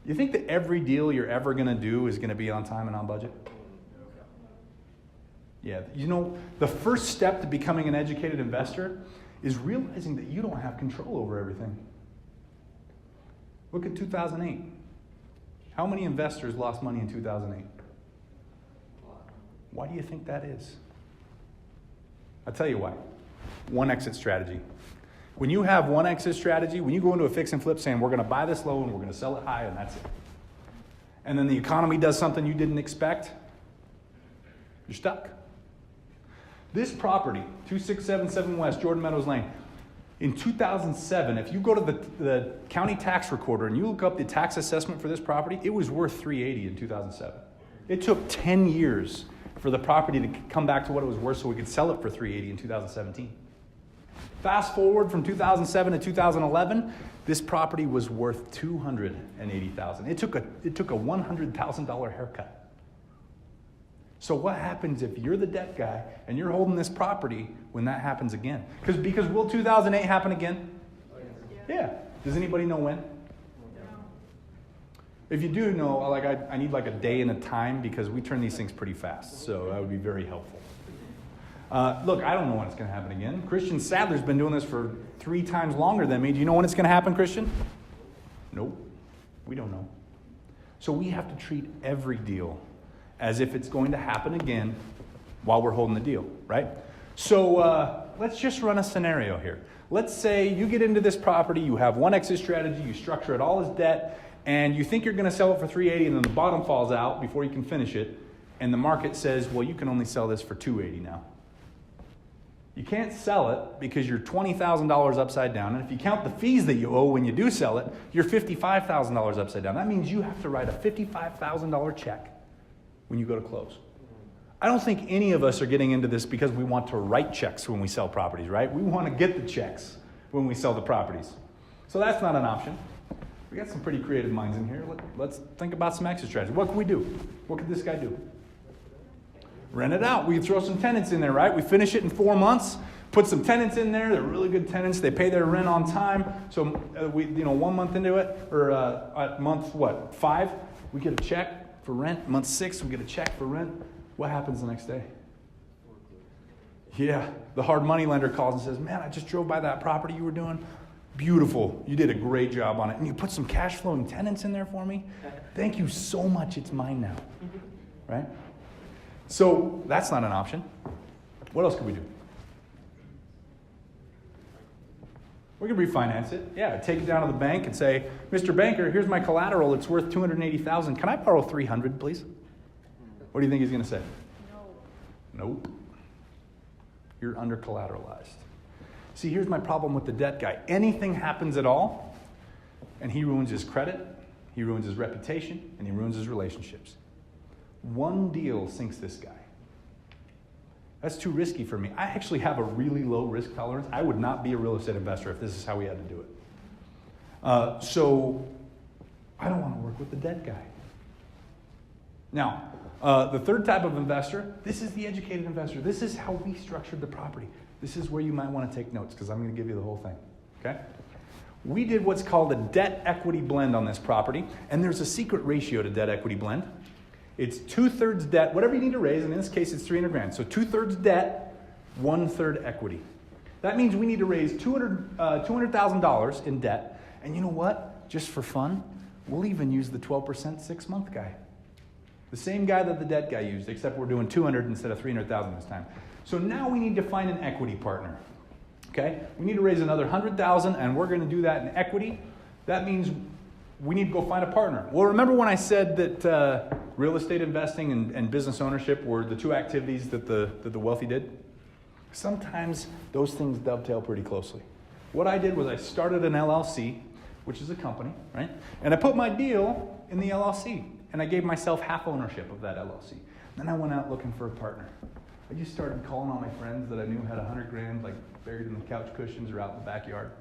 You think that every deal you're ever going to do is going to be on time and on budget? Yeah, the first step to becoming an educated investor is realizing that you don't have control over everything. Look at 2008. How many investors lost money in 2008? Why do you think that is? I'll tell you why. One exit strategy. When you have one exit strategy, when you go into a fix and flip saying, we're going to buy this low and we're going to sell it high and that's it. And then the economy does something you didn't expect, you're stuck. This property, 2677 West, Jordan Meadows Lane, in 2007, if you go to the county tax recorder and you look up the tax assessment for this property, it was worth $380 in 2007. It took 10 years for the property to come back to what it was worth so we could sell it for $380 in 2017. Fast forward from 2007 to 2011, this property was worth $280,000. It took a $100,000 haircut. So what happens if you're the debt guy and you're holding this property when that happens again? Because will 2008 happen again? Yeah. Does anybody know when? If you do know, I need like a day and a time because we turn these things pretty fast. So that would be very helpful. Look, I don't know when it's going to happen again. Christian Sadler's been doing this for 3 times longer than me. Do you know when it's going to happen, Christian? Nope. We don't know. So we have to treat every deal as if it's going to happen again while we're holding the deal, right? So let's just run a scenario here. Let's say you get into this property, you have one exit strategy, you structure it all as debt, and you think you're going to sell it for $380, and then the bottom falls out before you can finish it, and the market says, well, you can only sell this for $280 now. You can't sell it because you're $20,000 upside down, and if you count the fees that you owe when you do sell it, you're $55,000 upside down. That means you have to write a $55,000 check when you go to close. I don't think any of us are getting into this because we want to write checks when we sell properties, right? We want to get the checks when we sell the properties. So that's not an option. We got some pretty creative minds in here. Let's think about some exit strategy. What can we do? What could this guy do? Rent it out. We can throw some tenants in there, right? We finish it in 4 months, put some tenants in there. They're really good tenants. They pay their rent on time. So we, 1 month into it, or at month 5, we get a check for rent. Month 6, we get a check for rent. What happens the next day? Yeah, the hard money lender calls and says, man, I just drove by that property you were doing. Beautiful. You did a great job on it. And you put some cash flowing tenants in there for me. Thank you so much. It's mine now. Right? So that's not an option. What else could we do? We could refinance it. Yeah, take it down to the bank and say, Mr. Banker, here's my collateral. It's worth $280,000. Can I borrow $300, please? What do you think he's going to say? No. Nope. You're under collateralized. See, here's my problem with the debt guy. Anything happens at all, and he ruins his credit, he ruins his reputation, and he ruins his relationships. One deal sinks this guy. That's too risky for me. I actually have a really low risk tolerance. I would not be a real estate investor if this is how we had to do it. So I don't want to work with the debt guy. Now, the third type of investor, this is the educated investor. This is how we structured the property. This is where you might want to take notes because I'm going to give you the whole thing. Okay? We did what's called a debt equity blend on this property, and there's a secret ratio to debt equity blend. It's 2/3 debt, whatever you need to raise, and in this case it's $300,000. So 2/3 debt, 1/3 equity. That means we need to raise $200,000 in debt, and you know what? Just for fun, we'll even use the 12% 6-month guy. The same guy that the debt guy used, except we're doing 200 instead of 300,000 this time. So now we need to find an equity partner. Okay? We need to raise another 100,000, and we're going to do that in equity. That means we need to go find a partner. Well, remember when I said that real estate investing and business ownership were the two activities that the wealthy did? Sometimes those things dovetail pretty closely. What I did was I started an LLC, which is a company, right? And I put my deal in the LLC. And I gave myself half ownership of that LLC. Then I went out looking for a partner. I just started calling all my friends that I knew had $100,000 like buried in the couch cushions or out in the backyard.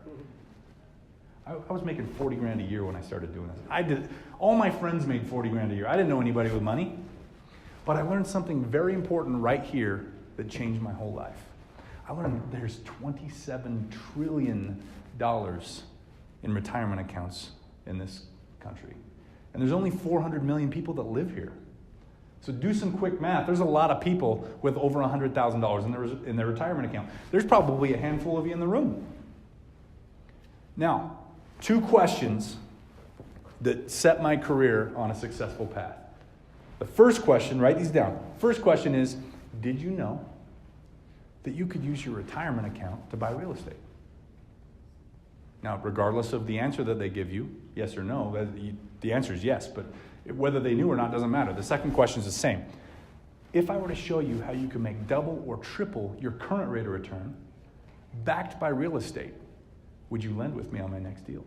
I was making $40,000 a year when I started doing this. All my friends made $40,000 a year. I didn't know anybody with money. But I learned something very important right here that changed my whole life. I learned there's $27 trillion in retirement accounts in this country. And there's only 400 million people that live here. So do some quick math. There's a lot of people with over $100,000 in their retirement account. There's probably a handful of you in the room. Now, 2 questions that set my career on a successful path. The first question, write these down. First question is, did you know that you could use your retirement account to buy real estate? Now, regardless of the answer that they give you, yes or no, the answer is yes, but whether they knew or not doesn't matter. The second question is the same. If I were to show you how you can make double or triple your current rate of return backed by real estate, would you lend with me on my next deal?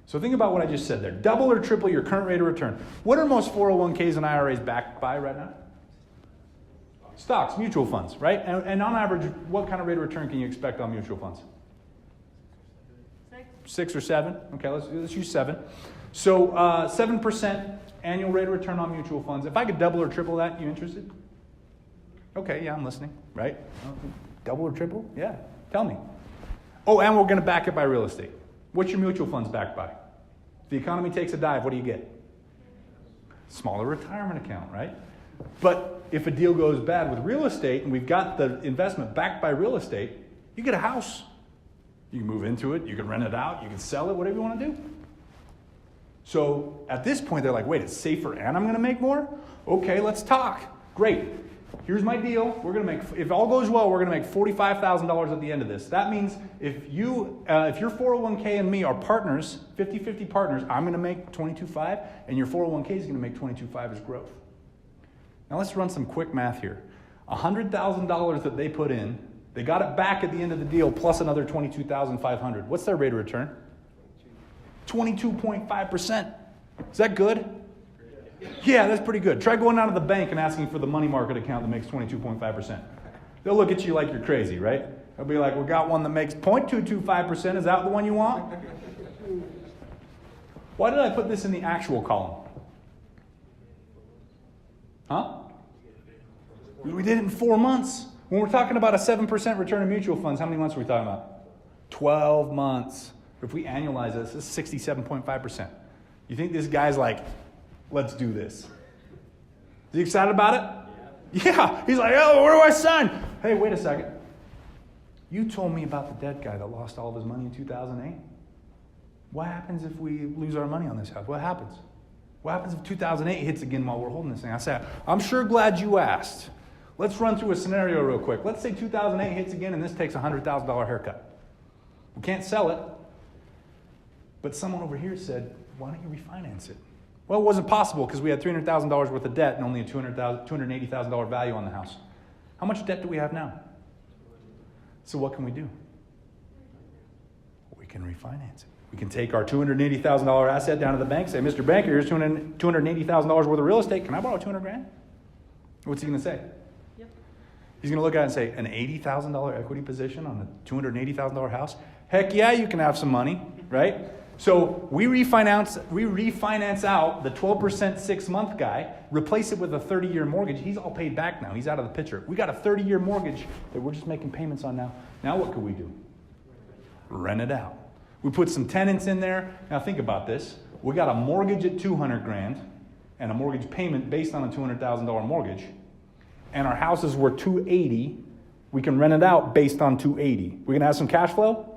So think about what I just said there. Double or triple your current rate of return. What are most 401ks and IRAs backed by right now? Stocks, mutual funds, right? And on average, what kind of rate of return can you expect on mutual funds? 6 or 7. Okay, let's use 7. So 7% annual rate of return on mutual funds. If I could double or triple that, you interested? Okay, yeah, I'm listening, right? Double or triple? Yeah, tell me. Oh, and we're going to back it by real estate. What's your mutual funds backed by? If the economy takes a dive, what do you get? Smaller retirement account, right? But if a deal goes bad with real estate and we've got the investment backed by real estate, you get a house. You can move into it, you can rent it out, you can sell it, whatever you want to do. So at this point, they're like, wait, it's safer and I'm going to make more? Okay, let's talk. Great. Here's my deal. We're going to make, if all goes well, we're going to make $45,000 at the end of this. That means if your 401k and me are partners, 50-50 partners, I'm going to make $22,500 and your 401k is going to make $22,500 as growth. Now let's run some quick math here. $100,000 that they put in, they got it back at the end of the deal plus another $22,500. What's their rate of return? 22.5%. Is that good? Yeah, that's pretty good. Try going out of the bank and asking for the money market account that makes 22.5%. They'll look at you like you're crazy, right? They'll be like, we got one that makes 0.225%. Is that the one you want? Why did I put this in the actual column? Huh? We did it in 4 months. When we're talking about a 7% return in mutual funds, how many months are we talking about? 12 months. If we annualize this, it's 67.5%. You think this guy's like, let's do this? Is he excited about it? Yeah. He's like, oh, where do I sign? Hey, wait a second. You told me about the dead guy that lost all of his money in 2008. What happens if we lose our money on this house? What happens? What happens if 2008 hits again while we're holding this thing? I said, I'm sure glad you asked. Let's run through a scenario real quick. Let's say 2008 hits again and this takes a $100,000 haircut. We can't sell it. But someone over here said, why don't you refinance it? Well, it wasn't possible because we had $300,000 worth of debt and only a $280,000 value on the house. How much debt do we have now? So what can we do? We can refinance it. We can take our $280,000 asset down to the bank, say, Mr. Banker, here's $280,000 worth of real estate. Can I borrow $200,000? What's he going to say? Yep. He's going to look at it and say, an $80,000 equity position on a $280,000 house? Heck yeah, you can have some money, right? So we refinance out the 12% 6-month guy, replace it with a 30-year mortgage. He's all paid back now. He's out of the picture. We got a 30-year mortgage that we're just making payments on now. Now what could we do? Rent it out. We put some tenants in there. Now think about this. We got a mortgage at $200,000 and a mortgage payment based on a $200,000 mortgage. And our house is worth $280,000. We can rent it out based on $280,000. We're gonna have some cash flow?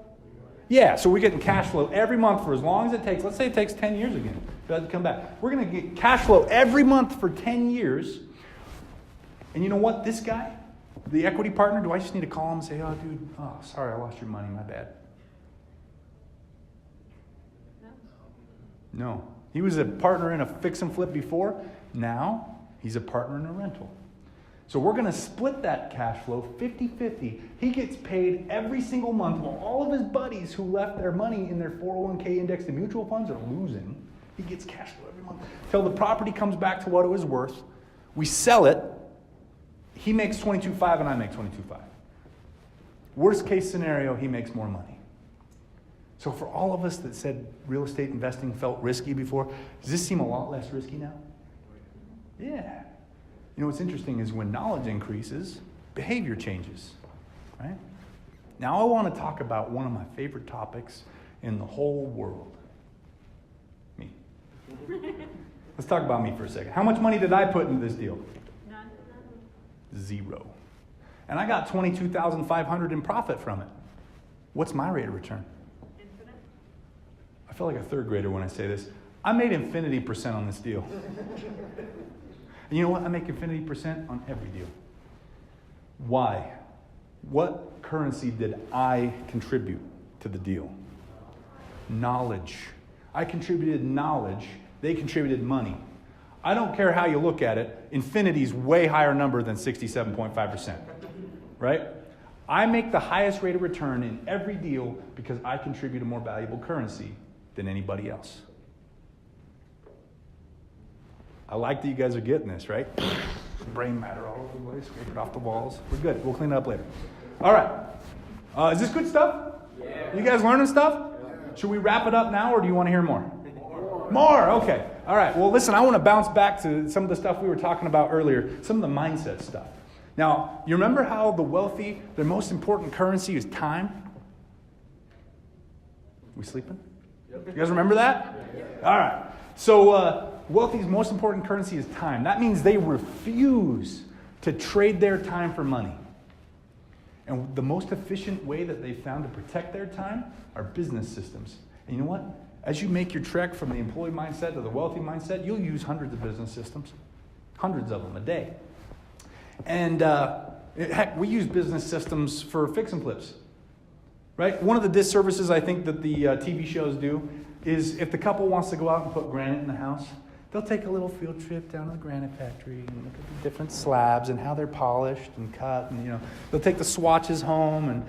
Yeah, so we're getting cash flow every month for as long as it takes. Let's say it takes 10 years again to come back. We're going to get cash flow every month for 10 years. And you know what? This guy, the equity partner, do I just need to call him and say, oh, dude, sorry, I lost your money. My bad. No. He was a partner in a fix and flip before. Now he's a partner in a rental. So we're going to split that cash flow 50-50. He gets paid every single month while all of his buddies who left their money in their 401k indexed and mutual funds are losing. He gets cash flow every month till the property comes back to what it was worth. We sell it. He makes $22,500 and I make $22,500. Worst case scenario, he makes more money. So for all of us that said real estate investing felt risky before, does this seem a lot less risky now? Yeah. You know what's interesting is when knowledge increases, behavior changes, right? Now I want to talk about one of my favorite topics in the whole world. Me. Let's talk about me for a second. How much money did I put into this deal? None. 0. And I got $22,500 in profit from it. What's my rate of return? Infinite. I feel like a third grader when I say this. I made infinity % on this deal. And you know what? I make infinity % on every deal. Why? What currency did I contribute to the deal? Knowledge. I contributed knowledge. They contributed money. I don't care how you look at it. Infinity's way higher number than 67.5%. Right? I make the highest rate of return in every deal because I contribute a more valuable currency than anybody else. I like that you guys are getting this, right? Brain matter all over the place, scrape it off the walls. We're good. We'll clean it up later. All right. Is this good stuff? Yeah. You guys learning stuff? Yeah. Should we wrap it up now, or do you want to hear more? More. Okay. All right. Well, listen, I want to bounce back to some of the stuff we were talking about earlier, some of the mindset stuff. Now, you remember how the wealthy, their most important currency is time? We sleeping? Yep. You guys remember that? Yeah. All right. So, wealthy's most important currency is time. That means they refuse to trade their time for money. And the most efficient way that they've found to protect their time are business systems. And you know what? As you make your trek from the employee mindset to the wealthy mindset, you'll use hundreds of business systems, hundreds of them a day. And heck, we use business systems for fix and flips, right? One of the disservices I think that the TV shows do is if the couple wants to go out and put granite in the house, they'll take a little field trip down to the granite factory and look at the different slabs and how they're polished and cut. And, they'll take the swatches home. And,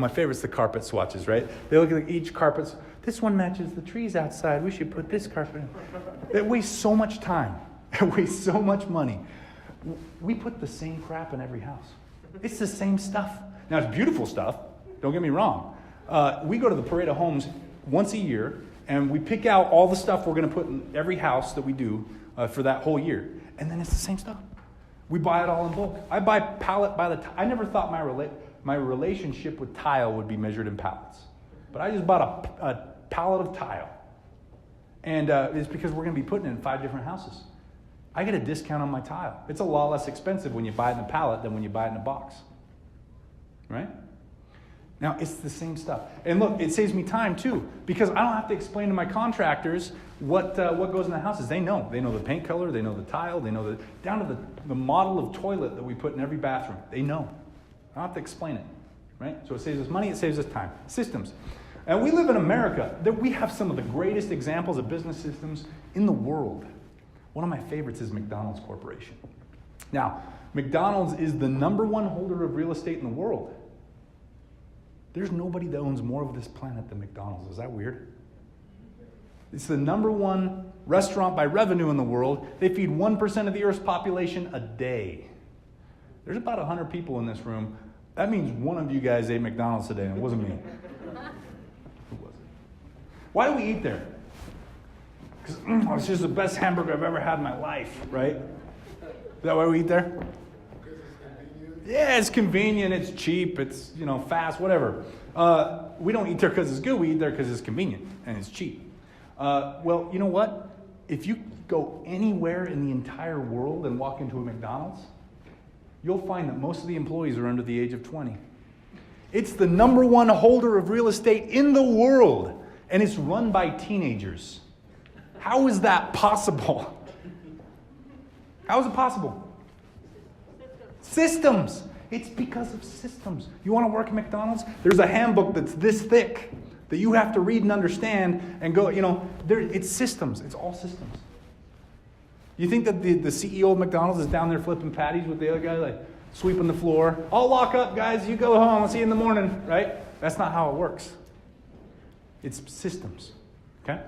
my favorite's the carpet swatches, right? They look at each carpet. This one matches the trees outside. We should put this carpet in. It wastes so much time. It wastes so much money. We put the same crap in every house. It's the same stuff. Now, it's beautiful stuff. Don't get me wrong. We go to the Parade of Homes once a year, and we pick out all the stuff we're going to put in every house that we do for that whole year. And then it's the same stuff. We buy it all in bulk. I buy pallet by the I never thought my relationship with tile would be measured in pallets. But I just bought a pallet of tile. And it's because we're going to be putting it in 5 different houses. I get a discount on my tile. It's a lot less expensive when you buy it in a pallet than when you buy it in a box. Right? Now, it's the same stuff. And look, it saves me time, too, because I don't have to explain to my contractors what goes in the houses. They know. They know the paint color. They know the tile. They know down to the model of toilet that we put in every bathroom. They know. I don't have to explain it, right? So it saves us money. It saves us time. Systems. And we live in America. We have some of the greatest examples of business systems in the world. One of my favorites is McDonald's Corporation. Now, McDonald's is the #1 holder of real estate in the world. There's nobody that owns more of this planet than McDonald's. Is that weird? It's the #1 restaurant by revenue in the world. They feed 1% of the Earth's population a day. There's about 100 people in this room. That means one of you guys ate McDonald's today, and it wasn't me. Who was it? Why do we eat there? Because it's just the best hamburger I've ever had in my life, right? Is that why we eat there? Yeah, it's convenient, it's cheap, it's fast, whatever. We don't eat there because it's good. We eat there because it's convenient and it's cheap. Well, you know what? If you go anywhere in the entire world and walk into a McDonald's, you'll find that most of the employees are under the age of 20. It's the #1 holder of real estate in the world, and it's run by teenagers. How is that possible? How is it possible? Systems. It's because of systems. You want to work at McDonald's? There's a handbook that's this thick that you have to read and understand and go, it's systems. It's all systems. You think that the CEO of McDonald's is down there flipping patties with the other guy, like sweeping the floor? I'll lock up, guys. You go home. I'll see you in the morning, right? That's not how it works. It's systems, okay?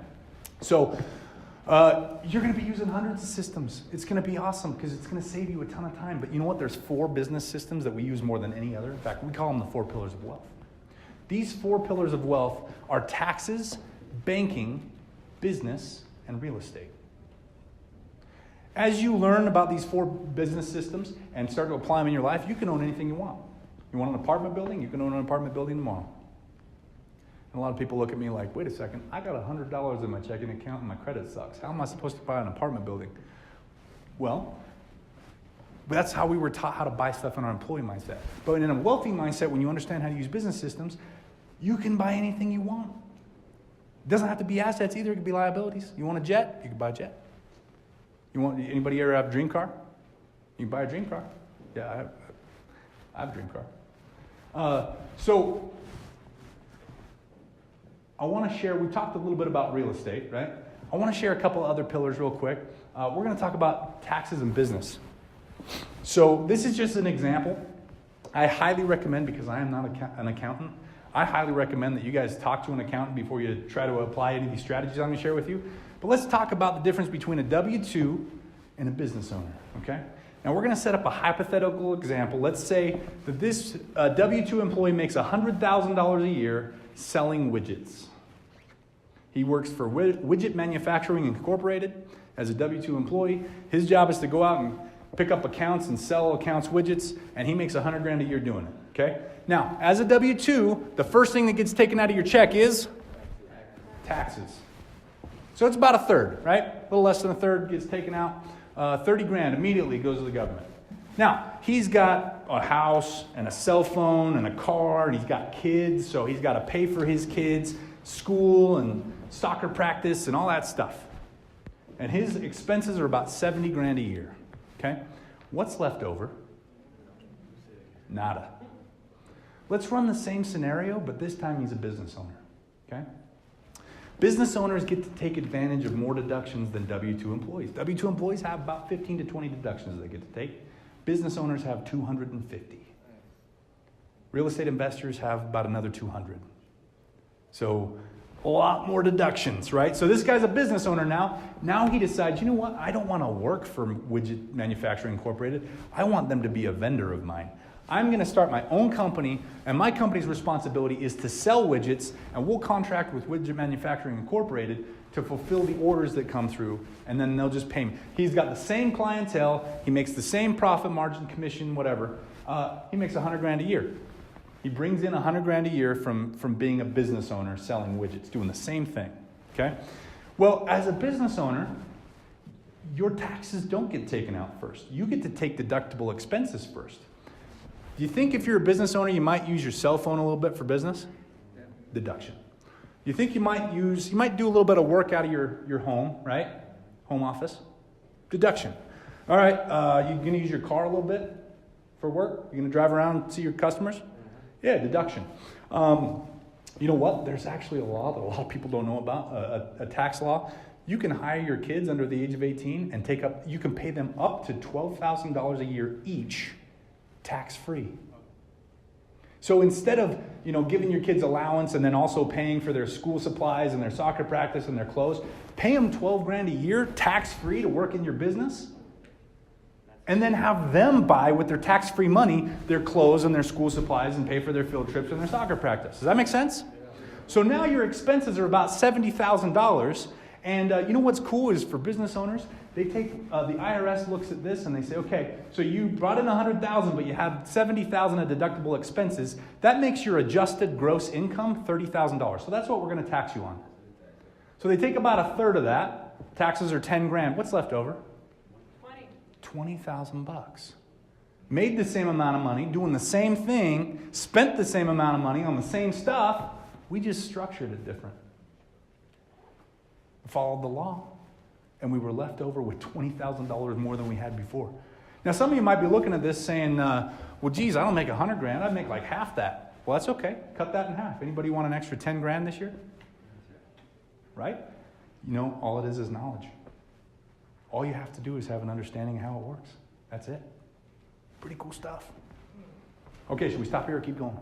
So you're going to be using hundreds of systems. It's going to be awesome because it's going to save you a ton of time. But you know what? There's 4 business systems that we use more than any other. In fact, we call them the 4 pillars of wealth. These 4 pillars of wealth are taxes, banking, business, and real estate. As you learn about these 4 business systems and start to apply them in your life, you can own anything you want. You want an apartment building? You can own an apartment building tomorrow. And a lot of people look at me like, wait a second, I got $100 in my checking account and my credit sucks. How am I supposed to buy an apartment building? Well, that's how we were taught how to buy stuff in our employee mindset. But in a wealthy mindset, when you understand how to use business systems, you can buy anything you want. It doesn't have to be assets either. It could be liabilities. You want a jet? You can buy a jet. Anybody ever have a dream car? You can buy a dream car. Yeah, I have a dream car. So I want to share, we talked a little bit about real estate, right? I want to share a couple other pillars real quick. We're going to talk about taxes and business. So this is just an example. I highly recommend, because I am not an accountant, I highly recommend that you guys talk to an accountant before you try to apply any of these strategies I'm going to share with you. But let's talk about the difference between a W-2 and a business owner, okay? Now we're going to set up a hypothetical example. Let's say that this W-2 employee makes $100,000 a year selling widgets. He works for Widget Manufacturing Incorporated as a W-2 employee. His job is to go out and pick up accounts and sell accounts widgets, and he makes $100,000 a year doing it, okay? Now, as a W-2, the first thing that gets taken out of your check is taxes. So it's about a third, right? A little less than a third gets taken out. $30,000 immediately goes to the government. Now, he's got a house and a cell phone and a car, and he's got kids, so he's got to pay for his kids. school and soccer practice and all that stuff. And his expenses are about 70 grand a year. Okay? What's left over? Nada. Let's run the same scenario, but this time he's a business owner. Okay? Business owners get to take advantage of more deductions than W-2 employees. W-2 employees have about 15 to 20 deductions they get to take. Business owners have 250. Real estate investors have about another 200. So a lot more deductions, right? So this guy's a business owner now. Now he decides, you know what? I don't want to work for Widget Manufacturing Incorporated. I want them to be a vendor of mine. I'm going to start my own company, and my company's responsibility is to sell widgets, and we'll contract with Widget Manufacturing Incorporated to fulfill the orders that come through, and then they'll just pay me. He's got the same clientele. He makes the same profit margin, commission, whatever. He makes 100 grand a year. He brings in 100 grand a year from being a business owner selling widgets, doing the same thing, okay? Well, as a business owner, your taxes don't get taken out first. You get to take deductible expenses first. Do you think if you're a business owner, you might use your cell phone a little bit for business? Yeah. Deduction. You think you might do a little bit of work out of your home, right? Home office? Deduction. All right, you going to use your car a little bit for work? You going to drive around and see your customers? Yeah, deduction. You know what? There's actually a law that a lot of people don't know about, a tax law. You can hire your kids under the age of 18 and you can pay them up to $12,000 a year each, tax-free. So instead of, giving your kids allowance and then also paying for their school supplies and their soccer practice and their clothes, pay them 12 grand a year tax-free to work in your business, and then have them buy with their tax-free money their clothes and their school supplies and pay for their field trips and their soccer practice. Does that make sense? So now your expenses are about $70,000. And you know what's cool is for business owners, they take, the IRS looks at this and they say, okay, so you brought in $100,000, but you have $70,000 of deductible expenses. That makes your adjusted gross income $30,000. So that's what we're going to tax you on. So they take about a third of that. Taxes are 10 grand. What's left over? 20,000 bucks. Made the same amount of money, doing the same thing, spent the same amount of money on the same stuff. We just structured it different. Followed the law, and we were left over with $20,000 more than we had before. Now, some of you might be looking at this saying, well, geez, I don't make 100 grand. I'd make like half that. Well, that's okay. Cut that in half. Anybody want an extra 10 grand this year? Right? All it is knowledge. All you have to do is have an understanding of how it works. That's it. Pretty cool stuff. Okay, should we stop here or keep going?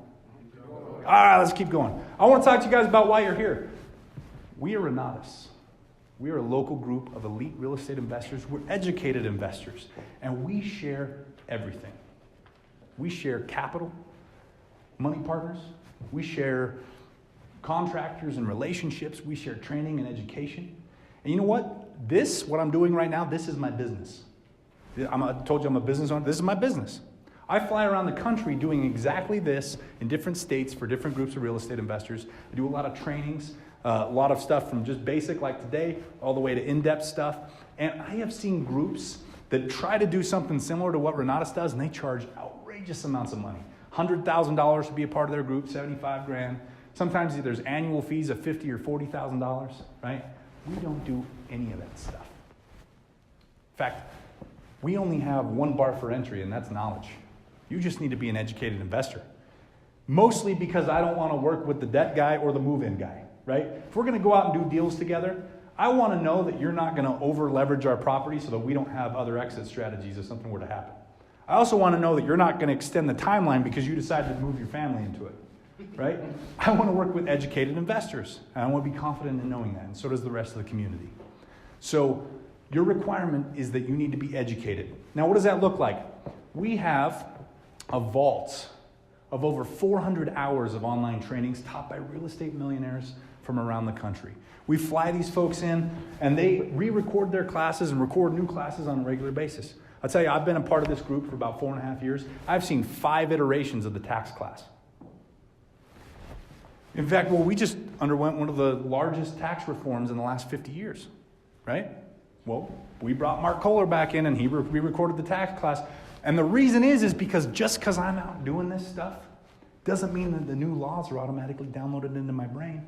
All right, let's keep going. I want to talk to you guys about why you're here. We are Renatus. We are a local group of elite real estate investors. We're educated investors, and we share everything. We share capital, money partners. We share contractors and relationships. We share training and education. And you know what? What I'm doing right now, this is my business. I told you I'm a business owner. This is my business. I fly around the country doing exactly this in different states for different groups of real estate investors. I do a lot of trainings, a lot of stuff from just basic like today all the way to in-depth stuff. And I have seen groups that try to do something similar to what Renatus does, and they charge outrageous amounts of money. $100,000 to be a part of their group, 75 grand. Sometimes there's annual fees of $50,000 or $40,000, right? We don't do any of that stuff. In fact, we only have one bar for entry, and that's knowledge. You just need to be an educated investor. Mostly because I don't want to work with the debt guy or the move-in guy, right? If we're going to go out and do deals together, I want to know that you're not going to over-leverage our property so that we don't have other exit strategies if something were to happen. I also want to know that you're not going to extend the timeline because you decided to move your family into it, right? I want to work with educated investors, and I want to be confident in knowing that, and so does the rest of the community. So your requirement is that you need to be educated. Now, what does that look like? We have a vault of over 400 hours of online trainings taught by real estate millionaires from around the country. We fly these folks in, and they re-record their classes and record new classes on a regular basis. I'll tell you, I've been a part of this group for about 4.5 years. I've seen 5 iterations of the tax class. In fact, we just underwent one of the largest tax reforms in the last 50 years, right? Well, we brought Mark Kohler back in, and he re-recorded the tax class. And the reason is because just because I'm out doing this stuff doesn't mean that the new laws are automatically downloaded into my brain.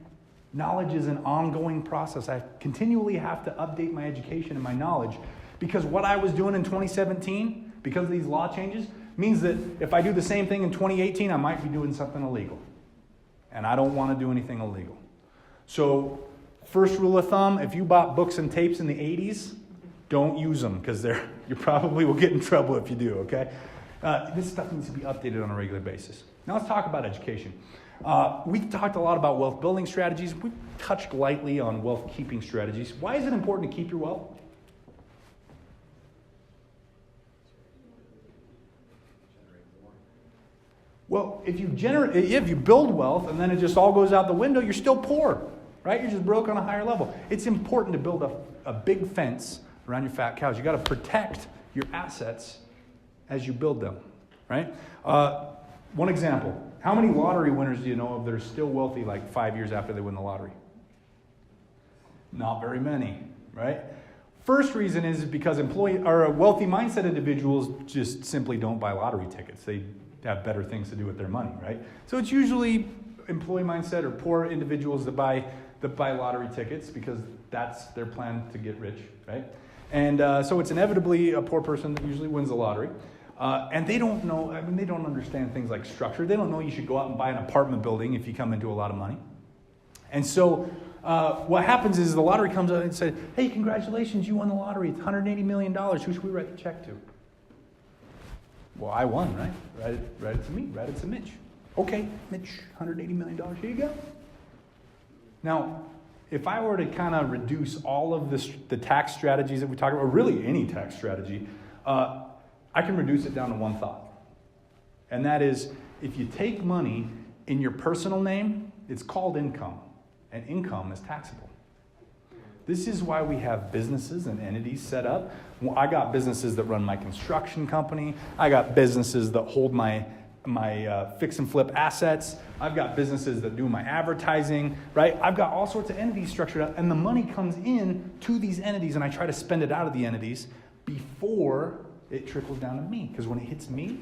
Knowledge is an ongoing process. I continually have to update my education and my knowledge because what I was doing in 2017, because of these law changes, means that if I do the same thing in 2018, I might be doing something illegal. And I don't want to do anything illegal. So, first rule of thumb, if you bought books and tapes in the 80s, don't use them because you probably will get in trouble if you do, okay? This stuff needs to be updated on a regular basis. Now let's talk about education. We've talked a lot about wealth building strategies. We've touched lightly on wealth keeping strategies. Why is it important to keep your wealth? Well, if you build wealth and then it just all goes out the window, you're still poor, right? You're just broke on a higher level. It's important to build a big fence around your fat cows. You got to protect your assets as you build them, right? One example. How many lottery winners do you know of that are still wealthy like 5 years after they win the lottery? Not very many, right? First reason is because wealthy mindset individuals just simply don't buy lottery tickets. They have better things to do with their money, right? So it's usually employee mindset or poor individuals that buy lottery tickets because that's their plan to get rich, right? And so it's inevitably a poor person that usually wins the lottery. And they don't know, they don't understand things like structure. They don't know you should go out and buy an apartment building if you come into a lot of money. And so what happens is the lottery comes out and says, hey, congratulations, you won the lottery. It's $180 million. Who should we write the check to? Well, I won, right? Write it to me. Write it to Mitch. Okay, Mitch, $180 million. Here you go. Now, if I were to kind of reduce all of the tax strategies that we talk about, or really any tax strategy, I can reduce it down to one thought. And that is, if you take money in your personal name, it's called income. And income is taxable. This is why we have businesses and entities set up. I got businesses that run my construction company. I got businesses that hold my fix and flip assets. I've got businesses that do my advertising, right? I've got all sorts of entities structured up, and the money comes in to these entities, and I try to spend it out of the entities before it trickles down to me. Because when it hits me,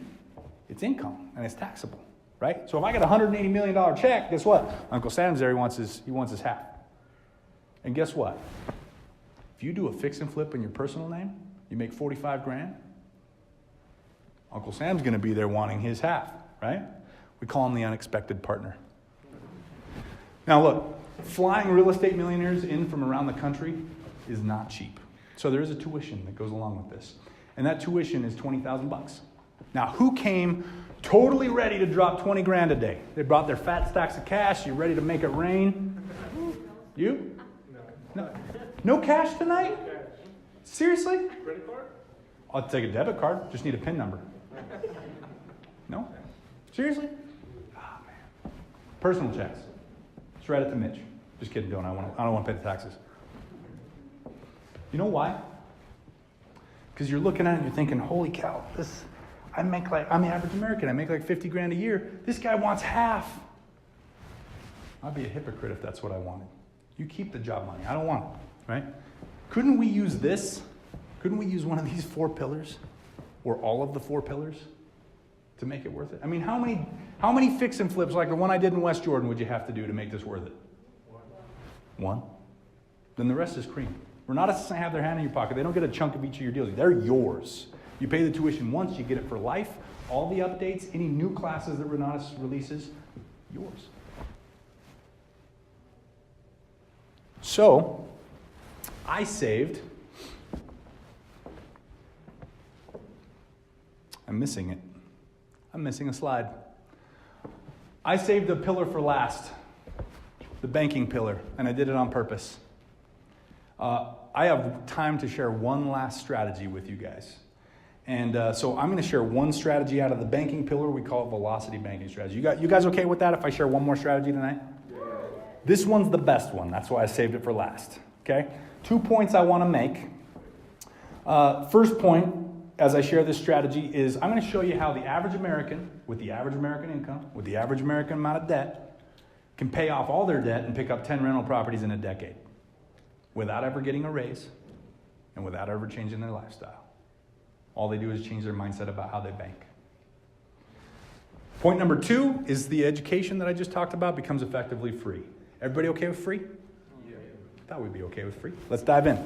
it's income, and it's taxable, right? So if I get a $180 million check, guess what? Uncle Sam's there, he wants his half. And guess what? If you do a fix and flip in your personal name, you make 45 grand, Uncle Sam's going to be there wanting his half, right? We call him the unexpected partner. Now look, flying real estate millionaires in from around the country is not cheap. So there is a tuition that goes along with this. And that tuition is $20,000. Now, who came totally ready to drop 20 grand a day? They brought their fat stacks of cash. You ready to make it rain? You? No. No cash tonight? Seriously? Credit card? I'll take a debit card. Just need a PIN number. No? Seriously? Ah, man. Personal checks. Just write it to Mitch. Just kidding, don't. I don't want to pay the taxes. You know why? Because you're looking at it and you're thinking, holy cow, I'm the average American. I make like 50 grand a year. This guy wants half. I'd be a hypocrite if that's what I wanted. You keep the job money. I don't want it, right? Couldn't we use this? Couldn't we use one of these 4 pillars or all of the 4 pillars to make it worth it? I mean, how many fix and flips like the one I did in West Jordan would you have to do to make this worth it? One. Then the rest is cream. Renata doesn't have their hand in your pocket. They don't get a chunk of each of your deals. They're yours. You pay the tuition once, you get it for life. All the updates, any new classes that Renata releases, yours. So, I saved. I'm missing it. I'm missing a slide. I saved the pillar for last, the banking pillar, and I did it on purpose. I have time to share one last strategy with you guys. And so I'm going to share one strategy out of the banking pillar. We call it velocity banking strategy. You guys okay with that if I share one more strategy tonight? Yeah. This one's the best one. That's why I saved it for last. Okay? 2 points I want to make. First point, as I share this strategy, is I'm going to show you how the average American, with the average American income, with the average American amount of debt, can pay off all their debt and pick up 10 rental properties in a decade without ever getting a raise and without ever changing their lifestyle. All they do is change their mindset about how they bank. Point number 2 is the education that I just talked about becomes effectively free. Everybody okay with free? Yeah. Thought we'd be okay with free. Let's dive in.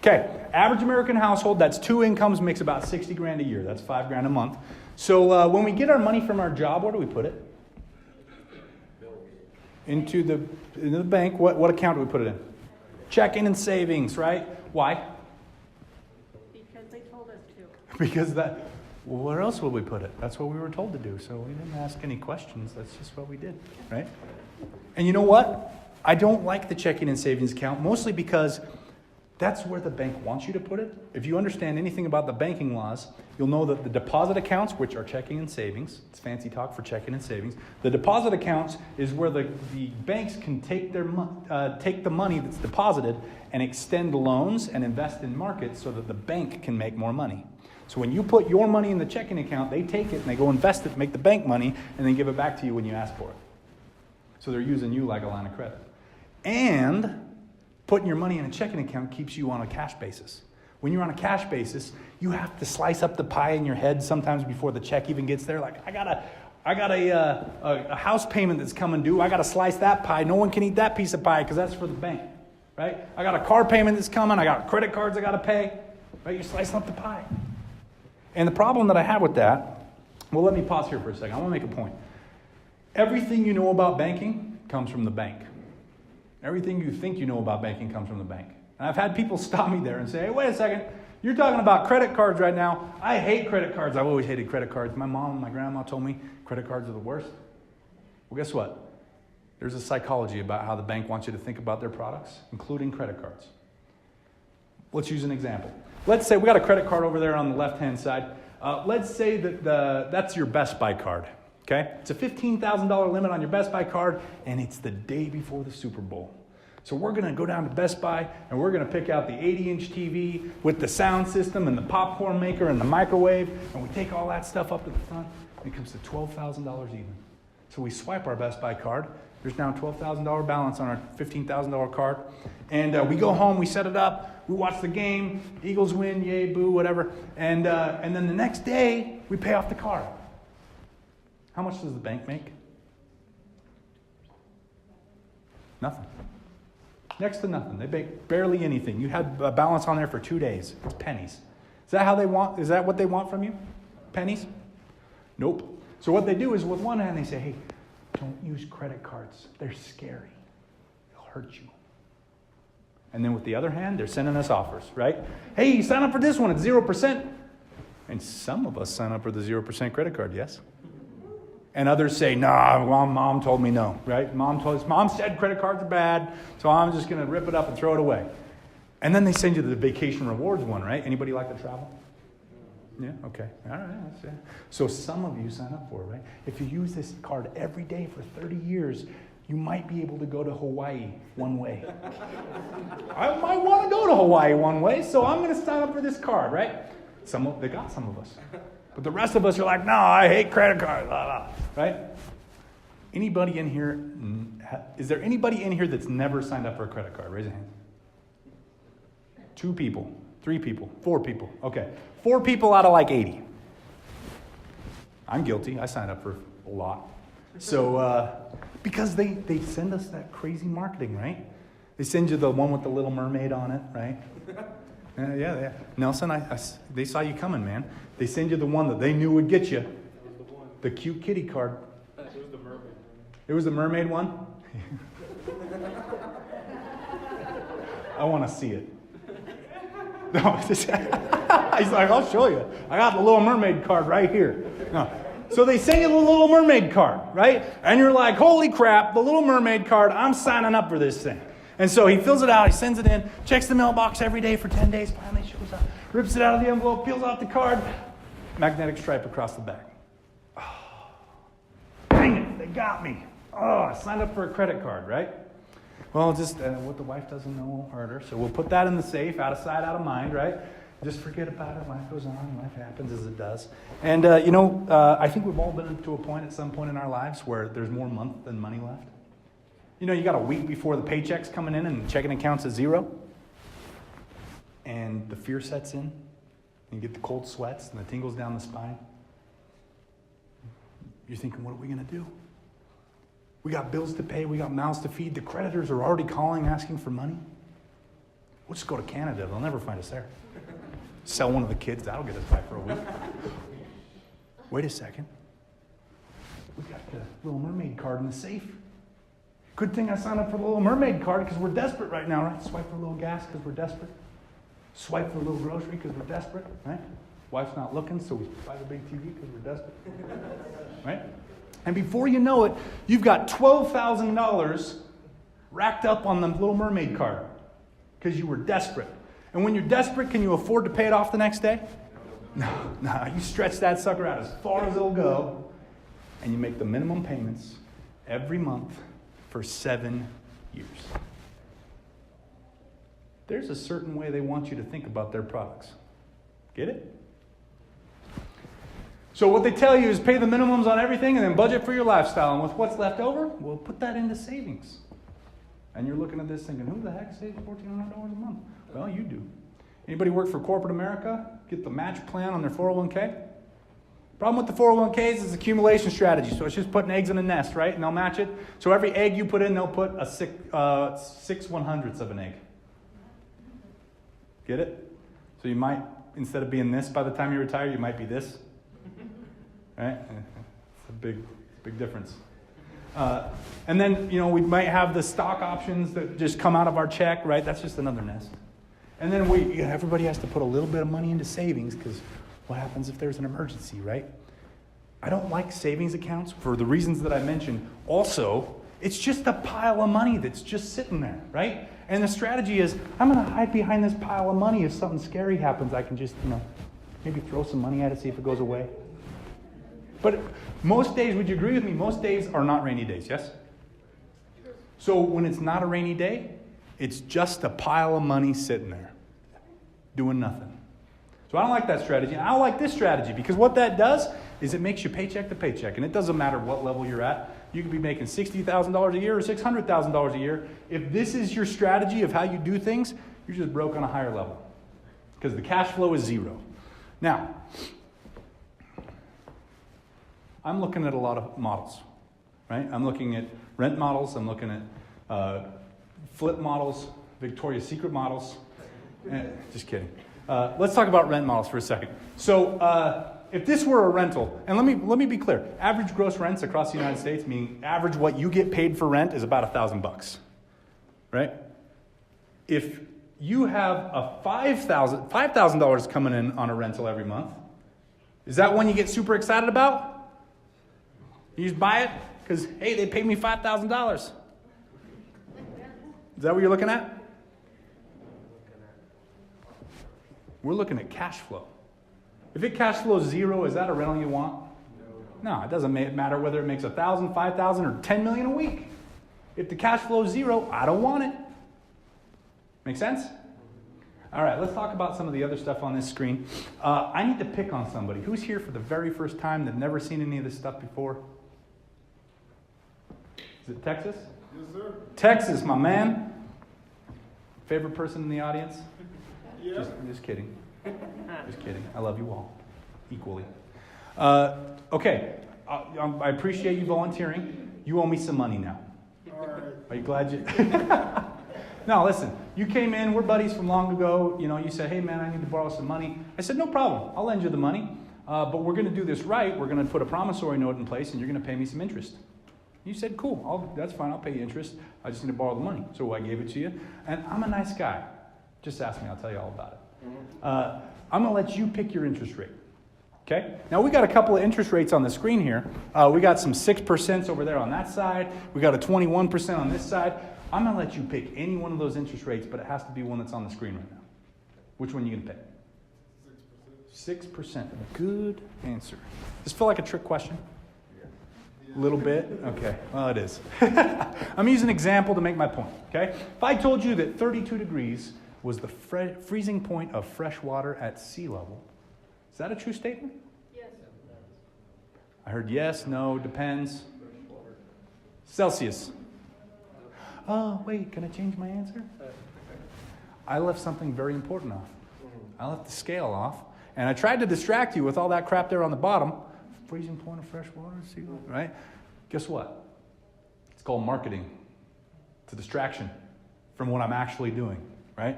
Okay, average American household, that's 2 incomes, makes about 60 grand a year. That's 5 grand a month. So when we get our money from our job, where do we put it? Into the bank. What account do we put it in? Checking and savings, right? Why? Because they told us to. Because well, where else would we put it? That's what we were told to do. So we didn't ask any questions. That's just what we did, right? And you know what? I don't like the checking and savings account, mostly because that's where the bank wants you to put it. If you understand anything about the banking laws, you'll know that the deposit accounts, which are checking and savings, it's fancy talk for checking and savings. The deposit accounts is where the banks can take the money that's deposited and extend loans and invest in markets so that the bank can make more money. So when you put your money in the checking account, they take it and they go invest it, make the bank money, and then give it back to you when you ask for it. So they're using you like a line of credit. And putting your money in a checking account keeps you on a cash basis. When you're on a cash basis, you have to slice up the pie in your head sometimes before the check even gets there. Like, I got a house payment that's coming due. I got to slice that pie. No one can eat that piece of pie because that's for the bank, right? I got a car payment that's coming. I got credit cards I got to pay, right? You're slicing up the pie. And the problem that I have with that, well, let me pause here for a second. I want to make a point. Everything you know about banking comes from the bank. Everything you think you know about banking comes from the bank. And I've had people stop me there and say, hey, wait a second, you're talking about credit cards right now. I hate credit cards. I've always hated credit cards. My mom and my grandma told me credit cards are the worst. Well, guess what? There's a psychology about how the bank wants you to think about their products, including credit cards. Let's use an example. Let's say we got a credit card over there on the left-hand side. Let's say that that's your Best Buy card. Okay? It's a $15,000 limit on your Best Buy card, and it's the day before the Super Bowl. So we're going to go down to Best Buy, and we're going to pick out the 80-inch TV with the sound system and the popcorn maker and the microwave, and we take all that stuff up to the front, and it comes to $12,000 even. So we swipe our Best Buy card. There's now a $12,000 balance on our $15,000 card. And we go home, we set it up, we watch the game, Eagles win, yay, boo, whatever. And then the next day, we pay off the card. How much does the bank make? Nothing. Next to nothing. They make barely anything. You had a balance on there for 2 days. It's pennies. Is that how they want? Is that what they want from you? Pennies? Nope. So what they do is with one hand they say, hey, don't use credit cards. They're scary. They'll hurt you. And then with the other hand, they're sending us offers, right? Hey, sign up for this one. It's 0%. And some of us sign up for the 0% credit card, yes? And others say, nah, mom told me no, right? Mom said credit cards are bad, so I'm just going to rip it up and throw it away. And then they send you the vacation rewards one, right? Anybody like to travel? Yeah, okay. All right. So some of you sign up for it, right? If you use this card every day for 30 years, you might be able to go to Hawaii one way. I might want to go to Hawaii one way, so I'm going to sign up for this card, right? They got some of us. But the rest of us are like, no, I hate credit cards, blah, blah, right? Anybody in here, is there anybody in here that's never signed up for a credit card? Raise a hand. 2 people, 3 people, 4 people. Okay, 4 people out of like 80. I'm guilty. I signed up for a lot. So, because they send us that crazy marketing, right? They send you the one with the Little Mermaid on it, right? Yeah. Nelson, they saw you coming, man. They send you the one that they knew would get you. The cute kitty card. It was the mermaid. It was the mermaid one? I want to see it. No, he's like, I'll show you. I got the Little Mermaid card right here. No. So they send you the Little Mermaid card, right? And you're like, holy crap, the Little Mermaid card, I'm signing up for this thing. And so he fills it out, he sends it in, checks the mailbox every day for 10 days, finally shows up, rips it out of the envelope, peels off the card, magnetic stripe across the back. Oh, dang it, they got me. Oh, I signed up for a credit card, right? Well, just what the wife doesn't know won't hurt her. So we'll put that in the safe, out of sight, out of mind, right? Just forget about it. Life goes on. Life happens as it does. And, I think we've all been to a point at some point in our lives where there's more month than money left. You know, you got a week before the paycheck's coming in and the checking account's at 0. And the fear sets in. And you get the cold sweats and the tingles down the spine. You're thinking, what are we going to do? We got bills to pay. We got mouths to feed. The creditors are already calling, asking for money. We'll just go to Canada. They'll never find us there. Sell one of the kids. That'll get us by for a week. Wait a second. We got the Little Mermaid card in the safe. Good thing I signed up for the Little Mermaid card because we're desperate right now, right? Swipe for a little gas because we're desperate. Swipe for a little grocery because we're desperate, right? Wife's not looking, so we buy the big TV because we're desperate. Right? And before you know it, you've got $12,000 racked up on the Little Mermaid card because you were desperate. And when you're desperate, can you afford to pay it off the next day? No. You stretch that sucker out as far as it'll go, and you make the minimum payments every month for 7 years. There's a certain way they want you to think about their products. Get it? So what they tell you is pay the minimums on everything and then budget for your lifestyle. And with what's left over, we'll put that into savings. And you're looking at this thinking, who the heck saves $1,400 a month? Well, you do. Anybody work for corporate America? Get the match plan on their 401k? Problem with the 401ks is accumulation strategy. So it's just putting eggs in a nest, right? And they'll match it. So every egg you put in, they'll put a 6/100ths of an egg. Get it? So you might, instead of being this by the time you retire, you might be this. Right? It's a big difference. And then, we might have the stock options that just come out of our check, right? That's just another nest. And then everybody has to put a little bit of money into savings because what happens if there's an emergency, right? I don't like savings accounts for the reasons that I mentioned. Also, it's just a pile of money that's just sitting there, right? And the strategy is, I'm going to hide behind this pile of money. If something scary happens, I can just, maybe throw some money at it, see if it goes away. But most days, would you agree with me, most days are not rainy days, yes? So when it's not a rainy day, it's just a pile of money sitting there, doing nothing. So I don't like that strategy. I don't like this strategy because what that does is it makes you paycheck to paycheck. And it doesn't matter what level you're at. You could be making $60,000 a year or $600,000 a year. If this is your strategy of how you do things, you're just broke on a higher level because the cash flow is zero. Now, I'm looking at a lot of models, right? I'm looking at rent models. I'm looking at flip models, Victoria's Secret models. Just kidding. Let's talk about rent models for a second. So if this were a rental, and let me be clear, average gross rents across the United States, meaning average what you get paid for rent is about $1,000, right? If you have a $5,000 coming in on a rental every month, is that one you get super excited about? You just buy it because, hey, they paid me $5,000. Is that what you're looking at? We're looking at cash flow. If it cash flows zero, is that a rental you want? No, it doesn't matter whether it makes $1,000, $5,000, or $10 million a week. If the cash flow is zero, I don't want it. Make sense? All right, let's talk about some of the other stuff on this screen. I need to pick on somebody. Who's here for the very first time that's never seen any of this stuff before? Is it Texas? Yes, sir. Texas, my man. Favorite person in the audience? Yeah. Just kidding. Just kidding. I love you all equally. Okay. I appreciate you volunteering. You owe me some money now. All right. Are you glad you... No, listen. You came in. We're buddies from long ago. You said, hey, man, I need to borrow some money. I said, no problem. I'll lend you the money. But we're going to do this right. We're going to put a promissory note in place, and you're going to pay me some interest. You said, cool. That's fine. I'll pay you interest. I just need to borrow the money. So I gave it to you. And I'm a nice guy. Just ask me. I'll tell you all about it. I'm going to let you pick your interest rate. Okay? Now, we got a couple of interest rates on the screen here. We got some 6% over there on that side. We got a 21% on this side. I'm going to let you pick any one of those interest rates, but it has to be one that's on the screen right now. Which one are you going to pick? 6%. Good answer. Does this feel like a trick question? A little bit? Okay. Well, it is. I'm using an example to make my point. Okay? If I told you that 32 degrees was the freezing point of fresh water at sea level, is that a true statement? Yes. I heard yes, no, depends. Celsius. Oh, wait, can I change my answer? I left something very important off. I left the scale off, and I tried to distract you with all that crap there on the bottom. Freezing point of fresh water, sea level, right? Guess what? It's called marketing. It's a distraction from what I'm actually doing, right?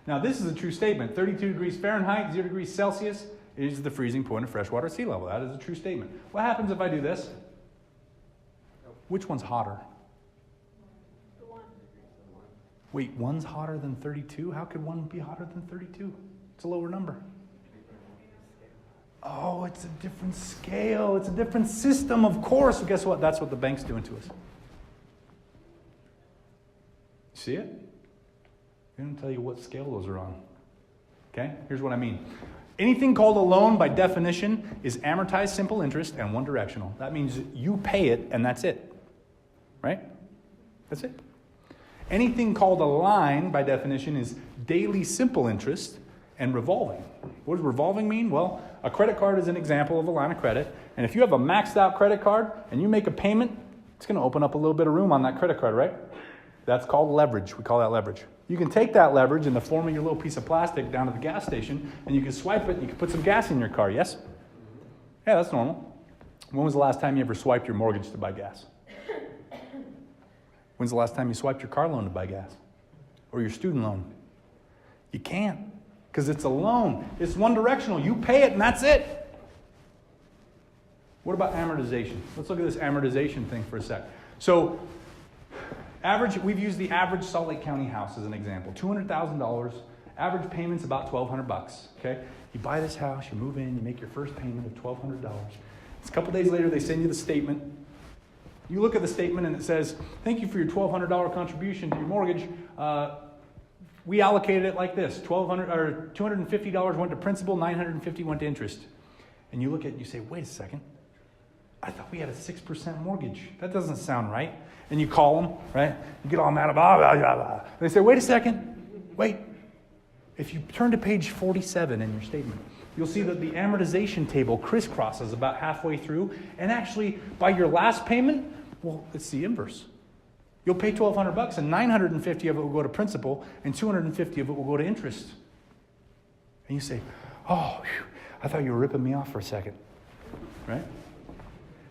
Now, this is a true statement. 32 degrees Fahrenheit, 0 degrees Celsius is the freezing point of freshwater sea level. That is a true statement. What happens if I do this? Which one's hotter? The one. Wait, one's hotter than 32? How could one be hotter than 32? It's a lower number. Oh, it's a different scale. It's a different system, of course. Guess what? That's what the bank's doing to us. See it? They didn't tell you what scale those are on. Okay? Here's what I mean. Anything called a loan, by definition, is amortized simple interest and one directional. That means you pay it and that's it. Right? That's it. Anything called a line, by definition, is daily simple interest and revolving. What does revolving mean? Well, a credit card is an example of a line of credit. And if you have a maxed out credit card and you make a payment, it's going to open up a little bit of room on that credit card, right? That's called leverage. We call that leverage. You can take that leverage in the form of your little piece of plastic down to the gas station, and you can swipe it and you can put some gas in your car, yes? Yeah, that's normal. When was the last time you ever swiped your mortgage to buy gas? When's the last time you swiped your car loan to buy gas? Or your student loan? You can't, because it's a loan. It's one directional. You pay it and that's it. What about amortization? Let's look at this amortization thing for a sec. So, we've used the average Salt Lake County house as an example. $200,000, average payment's about $1,200, okay? You buy this house, you move in, you make your first payment of $1,200. A couple days later, they send you the statement. You look at the statement and it says, thank you for your $1,200 contribution to your mortgage. We allocated it like this. $250 went to principal, $950 went to interest. And you look at it and you say, wait a second. I thought we had a 6% mortgage. That doesn't sound right. And you call them, right? You get all mad about blah, blah, blah. They say, wait a second. Wait. If you turn to page 47 in your statement, you'll see that the amortization table crisscrosses about halfway through. And actually, by your last payment, well, it's the inverse. You'll pay $1,200 and $950 of it will go to principal and $250 of it will go to interest. And you say, oh, whew, I thought you were ripping me off for a second. Right?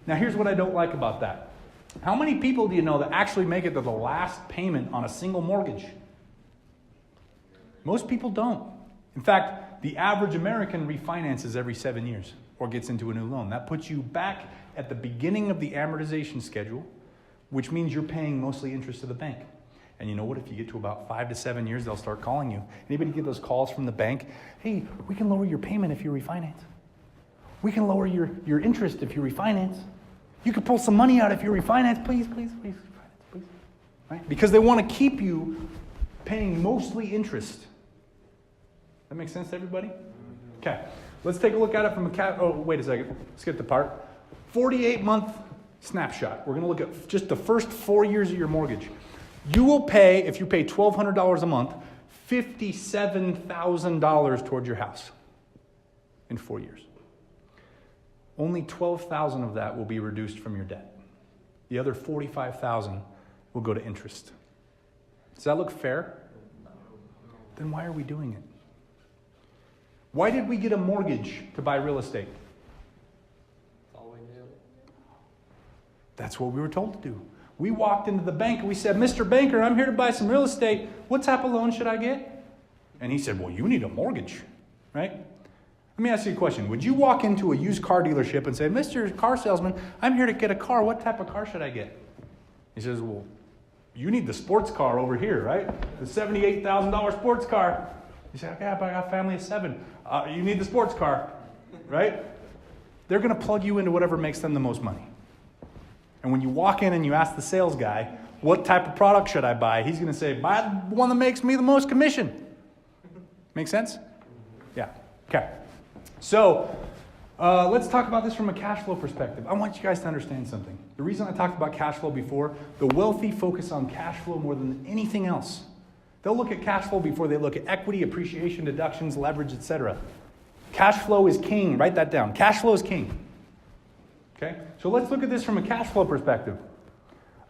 Now, here's what I don't like about that. How many people do you know that actually make it to the last payment on a single mortgage? Most people don't. In fact, the average American refinances every 7 years or gets into a new loan. That puts you back at the beginning of the amortization schedule, which means you're paying mostly interest to the bank. And you know what? If you get to about 5 to 7 years, they'll start calling you. Anybody get those calls from the bank? Hey, we can lower your payment if you refinance. We can lower your interest if you refinance. You can pull some money out if you refinance. Please, please, please, refinance, please. Right? Because they want to keep you paying mostly interest. That makes sense to everybody? Okay. Let's take a look at it from wait a second. Let's get the part. 48-month snapshot. We're going to look at just the first 4 years of your mortgage. You will pay, if you pay $1,200 a month, $57,000 towards your house in 4 years. Only $12,000 of that will be reduced from your debt. The other $45,000 will go to interest. Does that look fair? Then why are we doing it? Why did we get a mortgage to buy real estate? That's what we were told to do. We walked into the bank and we said, Mr. Banker, I'm here to buy some real estate. What type of loan should I get? And he said, well, you need a mortgage, right? Let me ask you a question. Would you walk into a used car dealership and say, Mr. Car Salesman, I'm here to get a car. What type of car should I get? He says, well, you need the sports car over here, right? The $78,000 sports car. You say, okay, but I got a family of 7. You need the sports car, right? They're going to plug you into whatever makes them the most money. And when you walk in and you ask the sales guy, what type of product should I buy? He's going to say, buy the one that makes me the most commission. Make sense? Yeah. Okay. So let's talk about this from a cash flow perspective. I want you guys to understand something. The reason I talked about cash flow before, the wealthy focus on cash flow more than anything else. They'll look at cash flow before they look at equity, appreciation, deductions, leverage, etc. Cash flow is king. Write that down. Cash flow is king. Okay? So let's look at this from a cash flow perspective.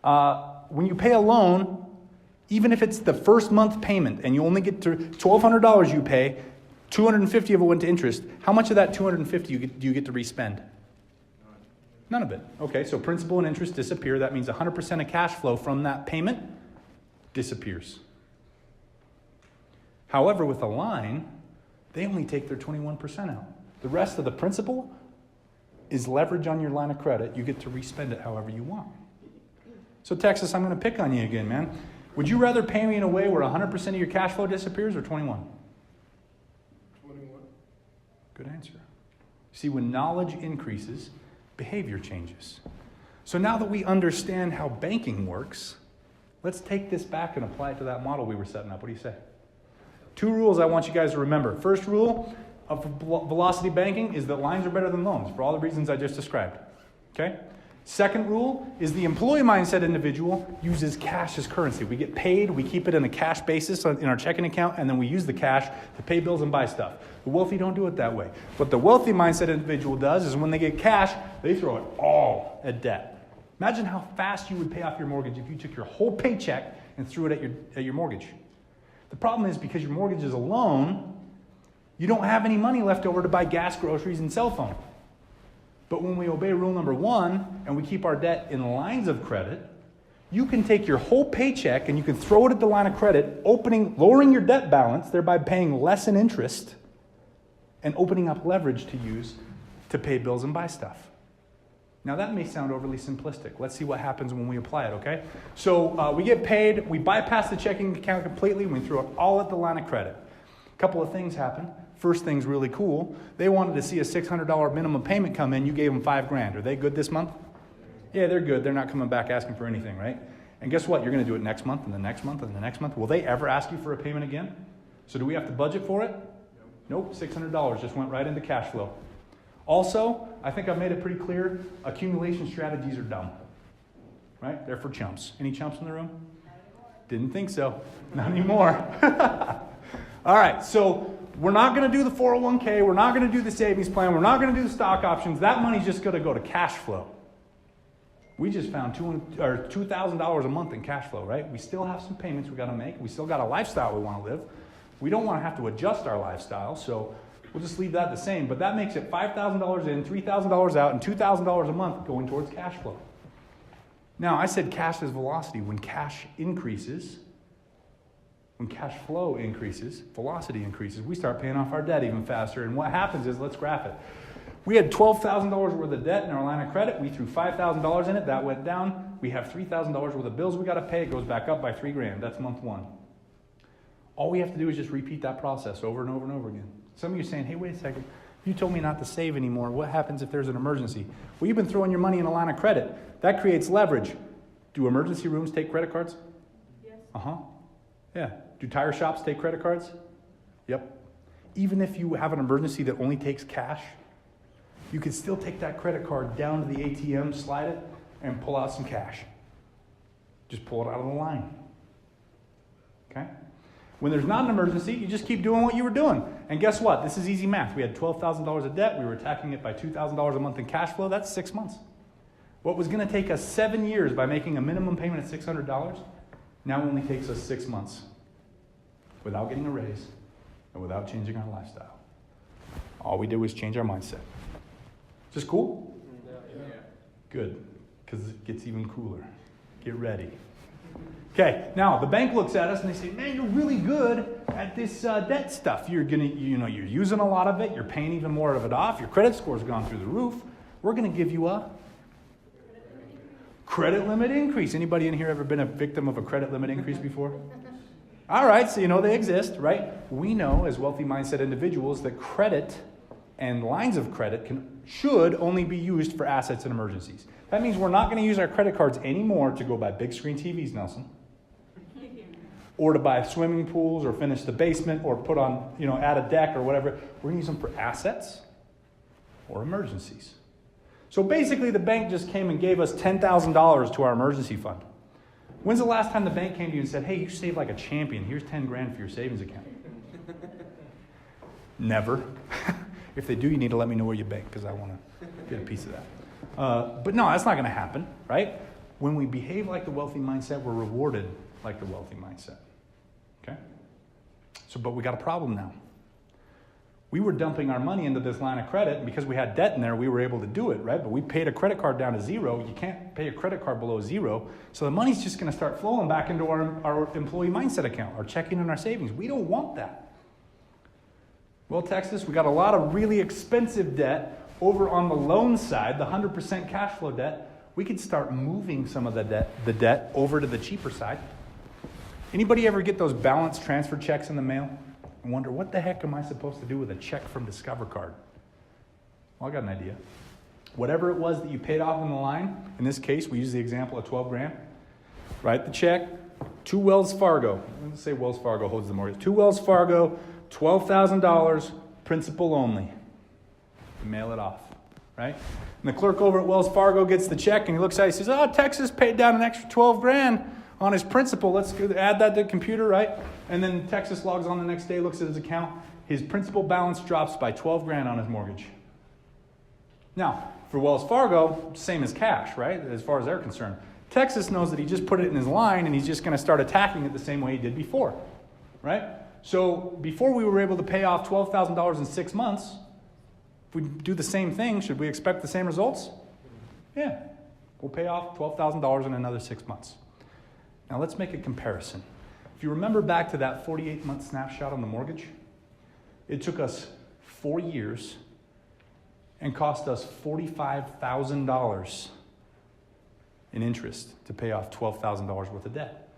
When you pay a loan, even if it's the first month payment and you only get to $1,200 you pay, $250 of it went to interest, how much of that $250 do you get to respend? None of it. Okay, so principal and interest disappear. That means 100% of cash flow from that payment disappears. However, with a line, they only take their 21% out. The rest of the principal is leverage on your line of credit. You get to respend it however you want. So Texas, I'm going to pick on you again, man. Would you rather pay me in a way where 100% of your cash flow disappears or 21? 21. Good answer. See, when knowledge increases, behavior changes. So now that we understand how banking works, let's take this back and apply it to that model we were setting up. What do you say? 2 rules I want you guys to remember. First rule of velocity banking is that lines are better than loans for all the reasons I just described. Okay? Second rule is the employee mindset individual uses cash as currency. We get paid, we keep it in a cash basis in our checking account, and then we use the cash to pay bills and buy stuff. The wealthy don't do it that way. What the wealthy mindset individual does is when they get cash, they throw it all at debt. Imagine how fast you would pay off your mortgage if you took your whole paycheck and threw it at your mortgage. The problem is because your mortgage is a loan, you don't have any money left over to buy gas, groceries, and cell phone. But when we obey rule number 1 and we keep our debt in lines of credit, you can take your whole paycheck and you can throw it at the line of credit, lowering your debt balance, thereby paying less in interest, and opening up leverage to use to pay bills and buy stuff. Now that may sound overly simplistic. Let's see what happens when we apply it, okay? So we get paid, we bypass the checking account completely, we throw it all at the line of credit. A couple of things happen. First thing's really cool. They wanted to see a $600 minimum payment come in. You gave them $5,000. Are they good this month? Yeah, they're good. They're not coming back asking for anything, right? And guess what? You're going to do it next month and the next month and the next month. Will they ever ask you for a payment again? So do we have to budget for it? Nope. $600 just went right into cash flow. Also, I think I've made it pretty clear, accumulation strategies are dumb. Right? They're for chumps. Any chumps in the room? Didn't think so. Not anymore. All right, so we're not going to do the 401k. We're not going to do the savings plan. We're not going to do the stock options. That money's just going to go to cash flow. We just found $2,000 a month in cash flow, right? We still have some payments we got to make. We still got a lifestyle we want to live. We don't want to have to adjust our lifestyle, so we'll just leave that the same. But that makes it $5,000 in, $3,000 out, and $2,000 a month going towards cash flow. Now, I said cash is velocity. When cash increases, when cash flow increases, velocity increases, we start paying off our debt even faster. And what happens is, let's graph it. We had $12,000 worth of debt in our line of credit. We threw $5,000 in it. That went down. We have $3,000 worth of bills we got to pay. It goes back up by $3,000. That's month 1. All we have to do is just repeat that process over and over and over again. Some of you are saying, hey, wait a second. You told me not to save anymore. What happens if there's an emergency? Well, you've been throwing your money in a line of credit. That creates leverage. Do emergency rooms take credit cards? Yes. Yeah. Do tire shops take credit cards? Yep. Even if you have an emergency that only takes cash, you can still take that credit card down to the ATM, slide it, and pull out some cash. Just pull it out of the line. Okay? When there's not an emergency, you just keep doing what you were doing. And guess what? This is easy math. We had $12,000 of debt. We were attacking it by $2,000 a month in cash flow. That's 6 months. What was going to take us 7 years by making a minimum payment of $600 now only takes us 6 months without getting a raise and without changing our lifestyle. All we did was change our mindset. Just cool? Yeah. Good, because it gets even cooler. Get ready. Okay, now the bank looks at us and they say, man, you're really good at this debt stuff. You're you're using a lot of it. You're paying even more of it off. Your credit score's gone through the roof. We're going to give you a credit limit increase. Anybody in here ever been a victim of a credit limit increase before? All right, so you know they exist, right? We know as wealthy mindset individuals that credit and lines of credit should only be used for assets and emergencies. That means we're not going to use our credit cards anymore to go buy big screen TVs, Nelson, or to buy swimming pools or finish the basement or put on, add a deck or whatever. We're going to use them for assets or emergencies. So basically the bank just came and gave us $10,000 to our emergency fund. When's the last time the bank came to you and said, hey, you saved like a champion. Here's $10,000 for your savings account? Never. If they do, you need to let me know where you bank because I want to get a piece of that. But no, that's not going to happen, right? When we behave like the wealthy mindset, we're rewarded like the wealthy mindset. Okay? But we got a problem now. We were dumping our money into this line of credit, and because we had debt in there, we were able to do it, right? But we paid a credit card down to zero. You can't pay a credit card below zero. So the money's just going to start flowing back into our employee mindset account, our checking and our savings. We don't want that. Well, Texas, we got a lot of really expensive debt over on the loan side, the 100% cash flow debt. We could start moving some of the debt over to the cheaper side. Anybody ever get those balance transfer checks in the mail and wonder, what the heck am I supposed to do with a check from Discover Card? Well, I got an idea. Whatever it was that you paid off in the line, in this case, we use the example of 12 grand. Write the check to Wells Fargo. Let's say Wells Fargo holds the mortgage. To Wells Fargo, $12,000, principal only. Mail it off, right? And the clerk over at Wells Fargo gets the check and he looks at it, he says, oh, Texas paid down an extra 12 grand on his principal. Let's add that to the computer, right? And then Texas logs on the next day, looks at his account. His principal balance drops by 12 grand on his mortgage. Now, for Wells Fargo, same as cash, right? As far as they're concerned. Texas knows that he just put it in his line and he's just going to start attacking it the same way he did before, right? So before we were able to pay off $12,000 in 6 months, if we do the same thing, should we expect the same results? Yeah. We'll pay off $12,000 in another 6 months. Now let's make a comparison. If you remember back to that 48-month snapshot on the mortgage, it took us 4 years and cost us $45,000 in interest to pay off $12,000 worth of debt.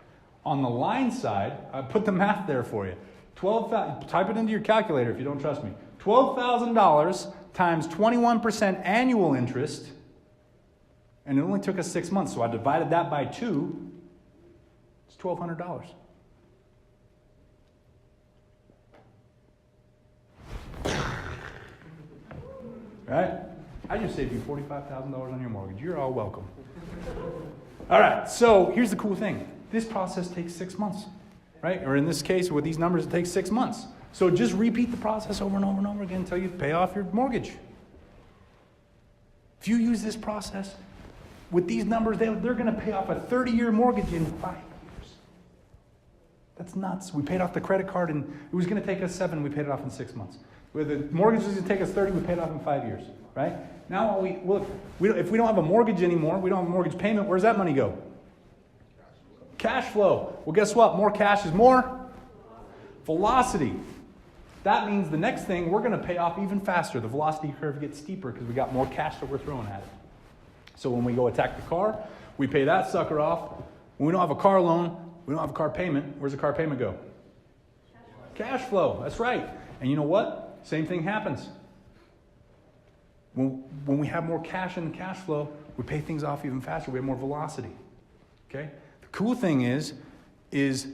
On the line side, I put the math there for you. Type it into your calculator if you don't trust me. $12,000 times 21% annual interest, and it only took us 6 months, so I divided that by 2. It's $1,200. Right? I just saved you $45,000 on your mortgage. You're all welcome. All right, so here's the cool thing. This process takes 6 months, right? Or in this case, with these numbers, it takes 6 months. So just repeat the process over and over and over again until you pay off your mortgage. If you use this process, with these numbers, they're going to pay off a 30-year mortgage in 5 years. That's nuts. We paid off the credit card, and it was going to take us 7. We paid it off in 6 months. Where the mortgage was going to take us 30, we paid it off in 5 years, right? Now, if we don't have a mortgage anymore, we don't have a mortgage payment, where's that money go? Cash flow. Well, guess what? More cash is more velocity. That means the next thing, we're going to pay off even faster. The velocity curve gets steeper because we got more cash that we're throwing at it. So when we go attack the car, we pay that sucker off. When we don't have a car loan, we don't have a car payment, where's the car payment go? Cash flow. That's right. And you know what? Same thing happens. When we have more cash in the cash flow, we pay things off even faster. We have more velocity. Okay? The cool thing is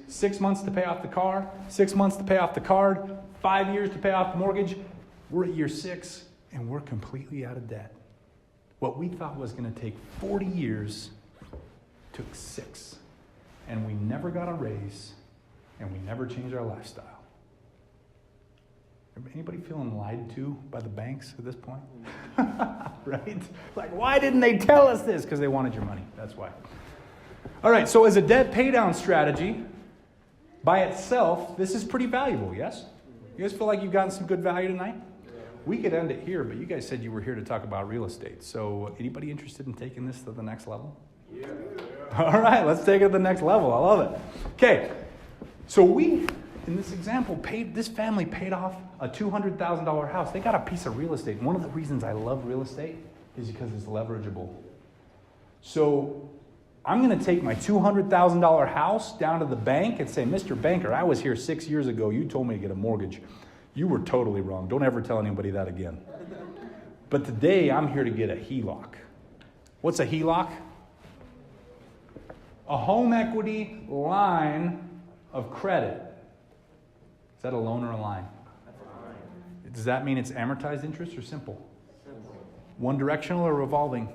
6 months to pay off the car, 6 months to pay off the card, 5 years to pay off the mortgage. We're at year 6, and we're completely out of debt. What we thought was going to take 40 years took 6. And we never got a raise, and we never changed our lifestyle. Anybody feeling lied to by the banks at this point? Right? Like, why didn't they tell us this? Because they wanted your money. That's why. All right, so as a debt paydown strategy, by itself, this is pretty valuable, yes? You guys feel like you've gotten some good value tonight? We could end it here, but you guys said you were here to talk about real estate. So anybody interested in taking this to the next level? Yeah. All right, let's take it to the next level. I love it. Okay, so in this example, this family paid off a $200,000 house. They got a piece of real estate. One of the reasons I love real estate is because it's leverageable. So I'm going to take my $200,000 house down to the bank and say, Mr. Banker, I was here 6 years ago. You told me to get a mortgage. You were totally wrong. Don't ever tell anybody that again. But today, I'm here to get a HELOC. What's a HELOC? A home equity line of credit. Is that a loan or a line? Does that mean it's amortized interest or simple? One directional or revolving?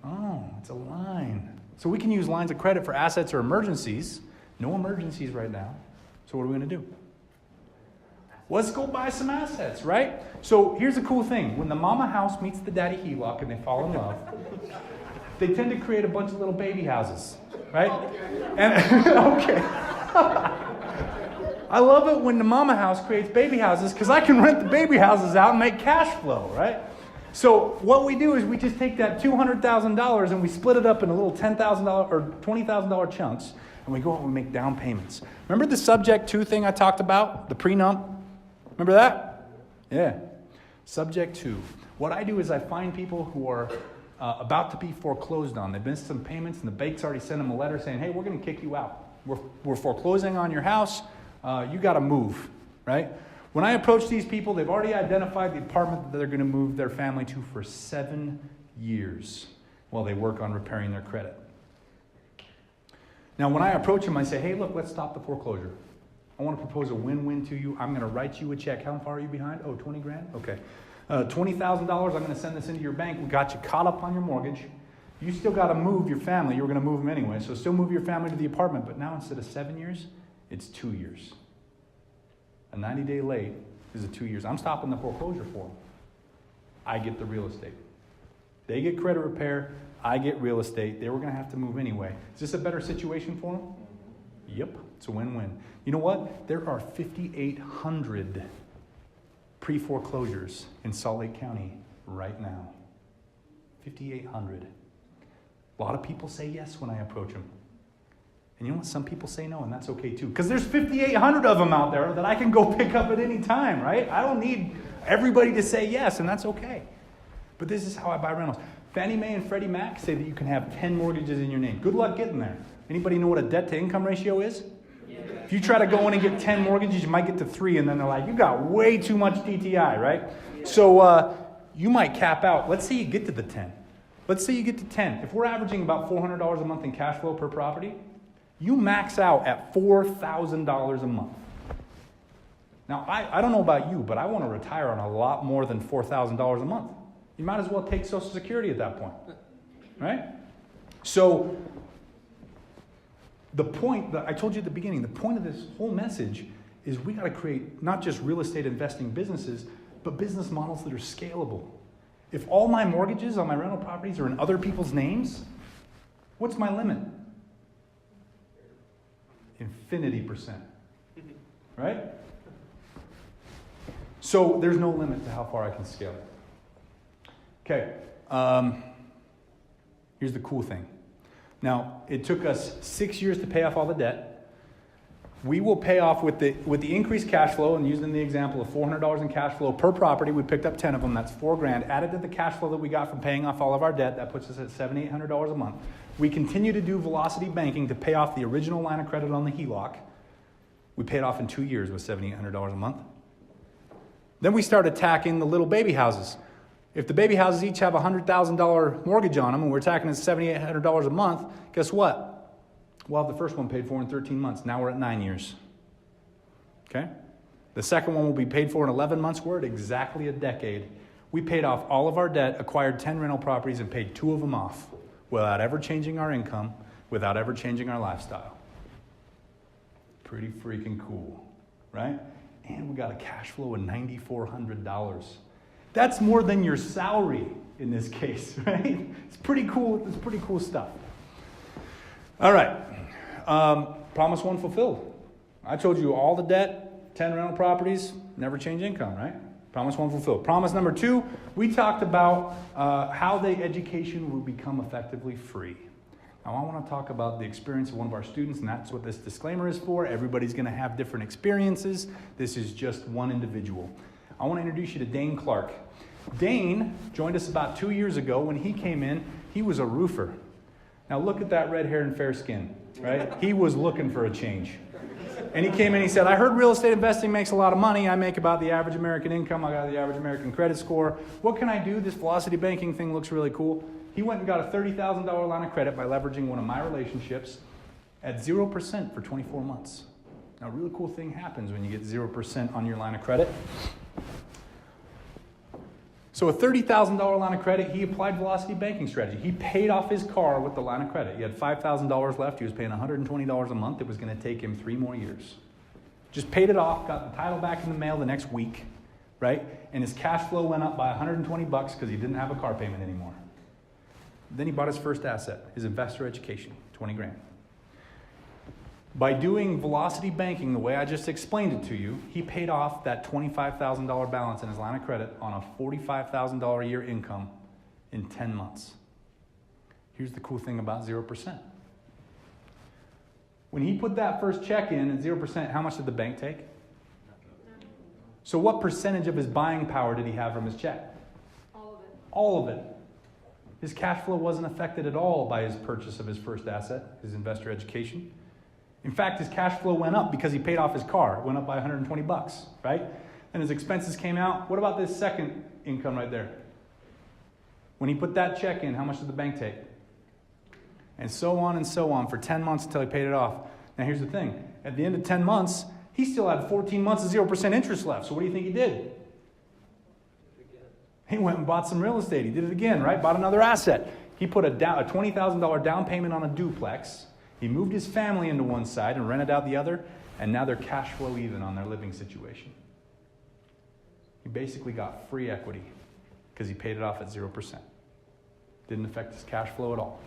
Oh, it's a line. So we can use lines of credit for assets or emergencies. No emergencies right now. So what are we going to do? Let's go buy some assets, right? So here's the cool thing. When the mama house meets the daddy HELOC and they fall in love, they tend to create a bunch of little baby houses, right? And okay. I love it when the mama house creates baby houses because I can rent the baby houses out and make cash flow, right? So what we do is we just take that $200,000 and we split it up into little $10,000 or $20,000 chunks, and we go out and we make down payments. Remember the subject to thing I talked about, the prenup? Remember that? Yeah. Subject to. What I do is I find people who are about to be foreclosed on. They've missed some payments, and the bank's already sent them a letter saying, hey, we're going to kick you out. We're foreclosing on your house. You got to move, right? When I approach these people, they've already identified the apartment that they're going to move their family to for 7 years while they work on repairing their credit. Now, when I approach them, I say, hey, look, let's stop the foreclosure. I want to propose a win-win to you. I'm going to write you a check. How far are you behind? Oh, 20 grand? Okay. $20,000, I'm going to send this into your bank. We got you caught up on your mortgage. You still got to move your family. You were going to move them anyway, so still move your family to the apartment. But now instead of 7 years, it's 2 years. A 90-day late is 2 years. I'm stopping the foreclosure for them. I get the real estate. They get credit repair. I get real estate. They were going to have to move anyway. Is this a better situation for them? Yep. It's a win-win. You know what? There are 5,800 pre-foreclosures in Salt Lake County right now. 5,800. A lot of people say yes when I approach them. And you know what? Some people say no, and that's okay too. Because there's 5,800 of them out there that I can go pick up at any time, right? I don't need everybody to say yes, and that's okay. But this is how I buy rentals. Fannie Mae and Freddie Mac say that you can have 10 mortgages in your name. Good luck getting there. Anybody know what a debt-to-income ratio is? Yeah. If you try to go in and get 10 mortgages, you might get to 3, and then they're like, you got way too much DTI, right? Yeah. So you might cap out. Let's say you get to the 10. Let's say you get to 10. If we're averaging about $400 a month in cash flow per property, you max out at $4,000 a month. Now, I don't know about you, but I want to retire on a lot more than $4,000 a month. You might as well take Social Security at that point, right? So the point that I told you at the beginning, the point of this whole message is we got to create not just real estate investing businesses, but business models that are scalable. If all my mortgages on my rental properties are in other people's names, what's my limit? Infinity%, right? So there's no limit to how far I can scale it. Okay, here's the cool thing. Now, it took us 6 years to pay off all the debt. We will pay off with the increased cash flow, and using the example of $400 in cash flow per property, we picked up 10 of them, that's $4,000. Added to the cash flow that we got from paying off all of our debt, that puts us at $700-800 a month. We continue to do velocity banking to pay off the original line of credit on the HELOC. We paid off in 2 years with $700-800 a month. Then we start attacking the little baby houses. If the baby houses each have a $100,000 mortgage on them and we're attacking at $700-800 a month, guess what? We'll have the first one paid for in 13 months. Now we're at 9 years. Okay? The second one will be paid for in 11 months. We're at exactly a decade. We paid off all of our debt, acquired 10 rental properties, and paid 2 of them off without ever changing our income, without ever changing our lifestyle. Pretty freaking cool, right? And we got a cash flow of $9,400. That's more than your salary in this case, right? It's pretty cool. It's pretty cool stuff. All right. Promise one fulfilled. I told you all the debt, 10 rental properties, never change income, right? Promise one fulfilled. Promise number 2, we talked about how the education will become effectively free. Now, I want to talk about the experience of one of our students, and that's what this disclaimer is for. Everybody's going to have different experiences. This is just one individual. I want to introduce you to Dane Clark. Dane joined us about 2 years ago. When he came in, he was a roofer. Now look at that red hair and fair skin, right? He was looking for a change. And he came in and he said, I heard real estate investing makes a lot of money. I make about the average American income. I got the average American credit score. What can I do? This velocity banking thing looks really cool. He went and got a $30,000 line of credit by leveraging one of my relationships at 0% for 24 months. Now, a really cool thing happens when you get 0% on your line of credit. So a $30,000 line of credit, he applied velocity banking strategy. He paid off his car with the line of credit. He had $5,000 left. He was paying $120 a month. It was going to take him 3 more years. Just paid it off, got the title back in the mail the next week, right? And his cash flow went up by $120 because he didn't have a car payment anymore. Then he bought his first asset, his investor education, $20,000. By doing velocity banking the way I just explained it to you, he paid off that $25,000 balance in his line of credit on a $45,000 a year income in 10 months. Here's the cool thing about 0%. When he put that first check in at 0%, how much did the bank take? So what percentage of his buying power did he have from his check? All of it. All of it. His cash flow wasn't affected at all by his purchase of his first asset, his investor education. In fact, his cash flow went up because he paid off his car. It went up by $120, right? And his expenses came out. What about this second income right there? When he put that check in, how much did the bank take? And so on for 10 months until he paid it off. Now here's the thing. At the end of 10 months, he still had 14 months of 0% interest left. So what do you think he did? He went and bought some real estate. He did it again, right? Bought another asset. He put a $20,000 down payment on a duplex. He moved his family into one side and rented out the other, and now they're cash flow even on their living situation. He basically got free equity because he paid it off at 0%. Didn't affect his cash flow at all.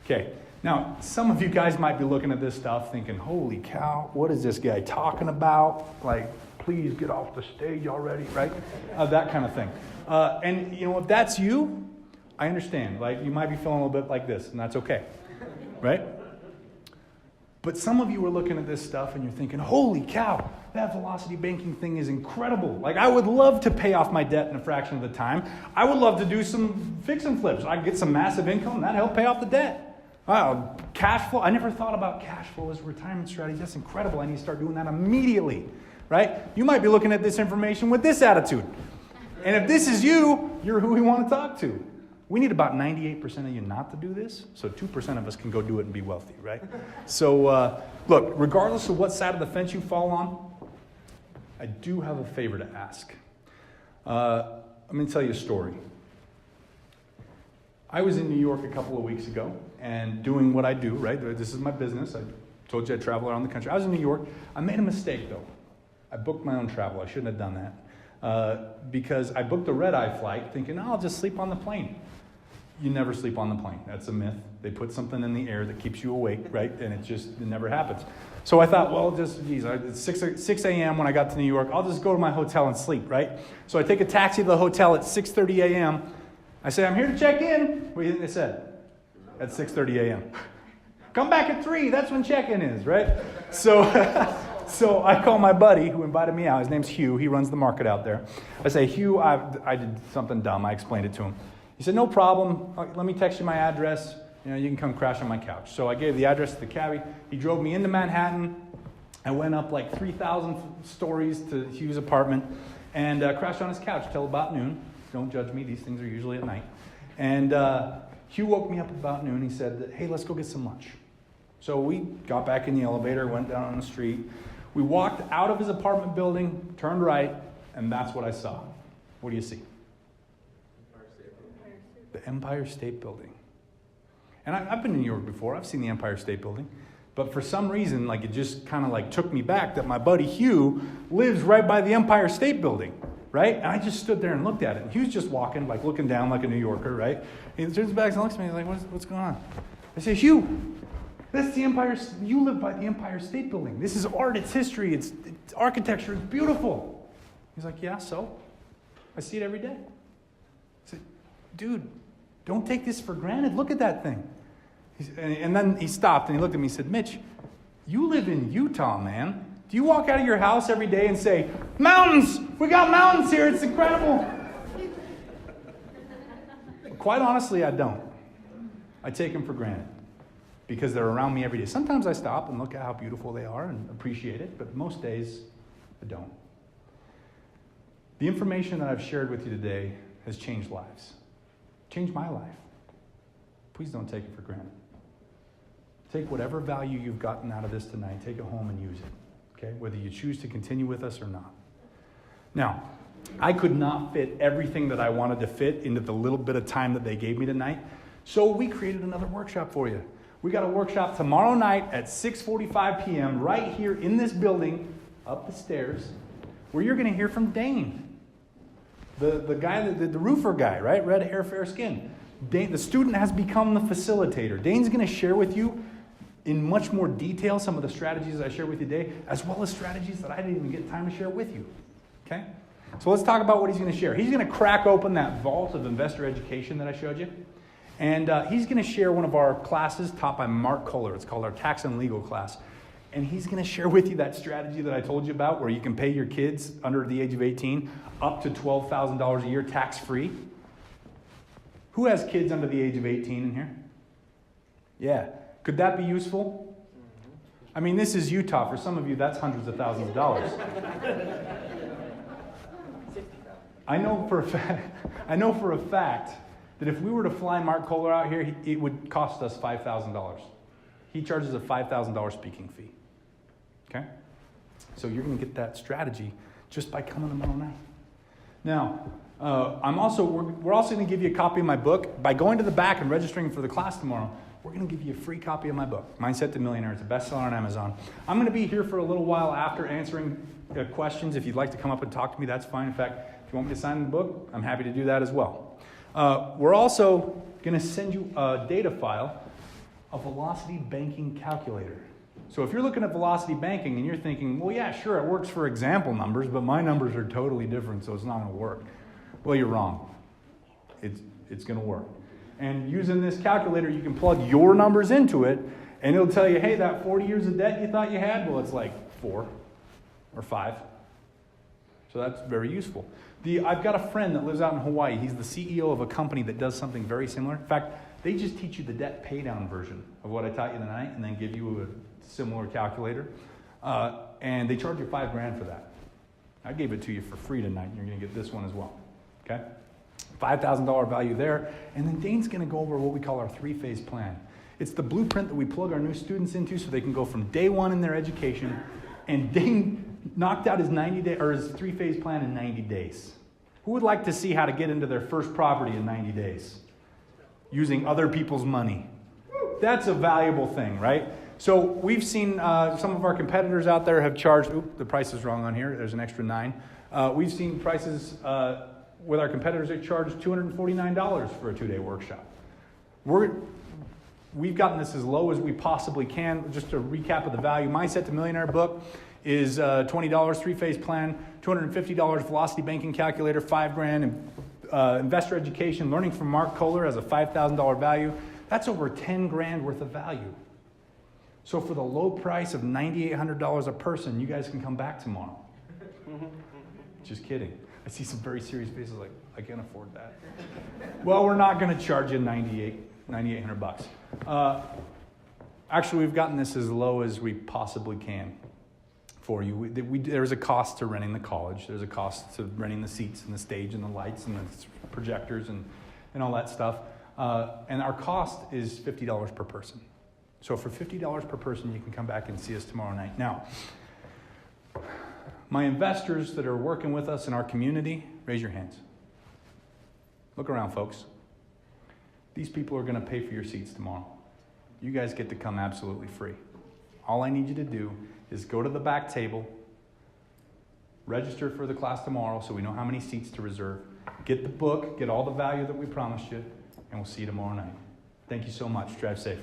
Okay, now some of you guys might be looking at this stuff thinking, holy cow, what is this guy talking about? Like, please get off the stage already, right? That kind of thing. And you know, if that's you, I understand. Like, you might be feeling a little bit like this, and that's okay. Right? But some of you are looking at this stuff and you're thinking, holy cow, that velocity banking thing is incredible. Like, I would love to pay off my debt in a fraction of the time. I would love to do some fix and flips. I could get some massive income. That'd help pay off the debt. Wow, cash flow. I never thought about cash flow as a retirement strategy. That's incredible. I need to start doing that immediately. Right? You might be looking at this information with this attitude. And if this is you, you're who we want to talk to. We need about 98% of you not to do this, so 2% of us can go do it and be wealthy, right? So, look, regardless of what side of the fence you fall on, I do have a favor to ask. I'm going to tell you a story. I was in New York a couple of weeks ago and doing what I do, right? This is my business. I told you I travel around the country. I was in New York. I made a mistake, though. I booked my own travel. I shouldn't have done that because I booked a red-eye flight thinking, oh, I'll just sleep on the plane. You never sleep on the plane. That's a myth. They put something in the air that keeps you awake, right? And it never happens. So I thought, well, it's 6 a.m. when I got to New York. I'll just go to my hotel and sleep, right? So I take a taxi to the hotel at 6:30 a.m. I say, I'm here to check in. What do you think they said? At 6:30 a.m. Come back at 3. That's when check-in is, right? So I call my buddy who invited me out. His name's Hugh. He runs the market out there. I say, Hugh, I did something dumb. I explained it to him. He said, no problem. Let me text you my address. You can come crash on my couch. So I gave the address to the cabbie. He drove me into Manhattan. I went up like 3,000 stories to Hugh's apartment and crashed on his couch till about noon. Don't judge me. These things are usually at night. And Hugh woke me up about noon. He said, hey, let's go get some lunch. So we got back in the elevator, went down on the street. We walked out of his apartment building, turned right, and that's what I saw. What do you see? The Empire State Building. And I've been in New York before. I've seen the Empire State Building. But for some reason, it just kind of took me back that my buddy Hugh lives right by the Empire State Building, right? And I just stood there and looked at it. And Hugh's just walking, looking down like a New Yorker, right? He turns back and looks at me. He's like, what's going on? I say, Hugh, that's the Empire. You live by the Empire State Building. This is art. It's history. It's architecture. It's beautiful. He's like, yeah, so? I see it every day. I said, dude, don't take this for granted. Look at that thing. And then he stopped and he looked at me and said, Mitch, you live in Utah, man. Do you walk out of your house every day and say, mountains! We got mountains here. It's incredible. Quite honestly, I don't. I take them for granted because they're around me every day. Sometimes I stop and look at how beautiful they are and appreciate it, but most days I don't. The information that I've shared with you today has changed lives. Changed my life. Please don't take it for granted. Take whatever value you've gotten out of this tonight, take it home and use it. Okay? Whether you choose to continue with us or not. Now, I could not fit everything that I wanted to fit into the little bit of time that they gave me tonight. So we created another workshop for you. We got a workshop tomorrow night at 6:45 p.m. right here in this building, up the stairs, where you're going to hear from Dane. The guy, the roofer guy, right? Red hair, fair skin. Dane, the student has become the facilitator. Dane's going to share with you in much more detail some of the strategies I share with you today, as well as strategies that I didn't even get time to share with you. Okay? So let's talk about what he's going to share. He's going to crack open that vault of investor education that I showed you. And he's going to share one of our classes taught by Mark Kohler. It's called our Tax and Legal class. And he's going to share with you that strategy that I told you about where you can pay your kids under the age of 18 up to $12,000 a year tax-free. Who has kids under the age of 18 in here? Yeah. Could that be useful? I mean, this is Utah. For some of you, that's hundreds of thousands of dollars. I know for a fact that if we were to fly Mark Kohler out here, it would cost us $5,000. He charges a $5,000 speaking fee. Okay? So you're going to get that strategy just by coming tomorrow night. Now, we're also going to give you a copy of my book. By going to the back and registering for the class tomorrow, we're going to give you a free copy of my book, Mindset to Millionaire. It's a bestseller on Amazon. I'm going to be here for a little while after answering questions. If you'd like to come up and talk to me, that's fine. In fact, if you want me to sign the book, I'm happy to do that as well. We're also going to send you a data file, a velocity banking calculator. So if you're looking at velocity banking and you're thinking, well, yeah, sure, it works for example numbers, but my numbers are totally different, so it's not going to work. Well, you're wrong. It's going to work. And using this calculator, you can plug your numbers into it, and it'll tell you, hey, that 40 years of debt you thought you had, well, it's like 4 or 5. So that's very useful. I've got a friend that lives out in Hawaii. He's the CEO of a company that does something very similar. In fact, they just teach you the debt paydown version of what I taught you tonight and then give you a similar calculator. And they charge you $5,000 for that. I gave it to you for free tonight, and you're going to get this one as well. Okay? $5,000 value there. And then Dane's going to go over what we call our 3-phase plan. It's the blueprint that we plug our new students into so they can go from day one in their education. And Dane knocked out his 3-phase plan in 90 days. Who would like to see how to get into their first property in 90 days? Using other people's money. That's a valuable thing, right? So we've seen some of our competitors out there have charged, the price is wrong on here, there's an extra 9. We've seen prices with our competitors that charge $249 for a 2-day workshop. We've gotten this as low as we possibly can. Just a recap of the value, Mindset to Millionaire book is $20, 3-phase plan, $250 velocity banking calculator, $5,000, investor education, learning from Mark Kohler as a $5,000 value. That's over $10,000 worth of value. So for the low price of $9,800 a person, you guys can come back tomorrow. Just kidding. I see some very serious faces like, I can't afford that. Well, we're not going to charge you $9,800. Actually, we've gotten this as low as we possibly can for you. There's a cost to renting the college. There's a cost to renting the seats and the stage and the lights and the projectors and all that stuff. And our cost is $50 per person. So for $50 per person, you can come back and see us tomorrow night. Now, my investors that are working with us in our community, raise your hands. Look around, folks. These people are going to pay for your seats tomorrow. You guys get to come absolutely free. All I need you to do is go to the back table, register for the class tomorrow so we know how many seats to reserve, get the book, get all the value that we promised you, and we'll see you tomorrow night. Thank you so much. Drive safe.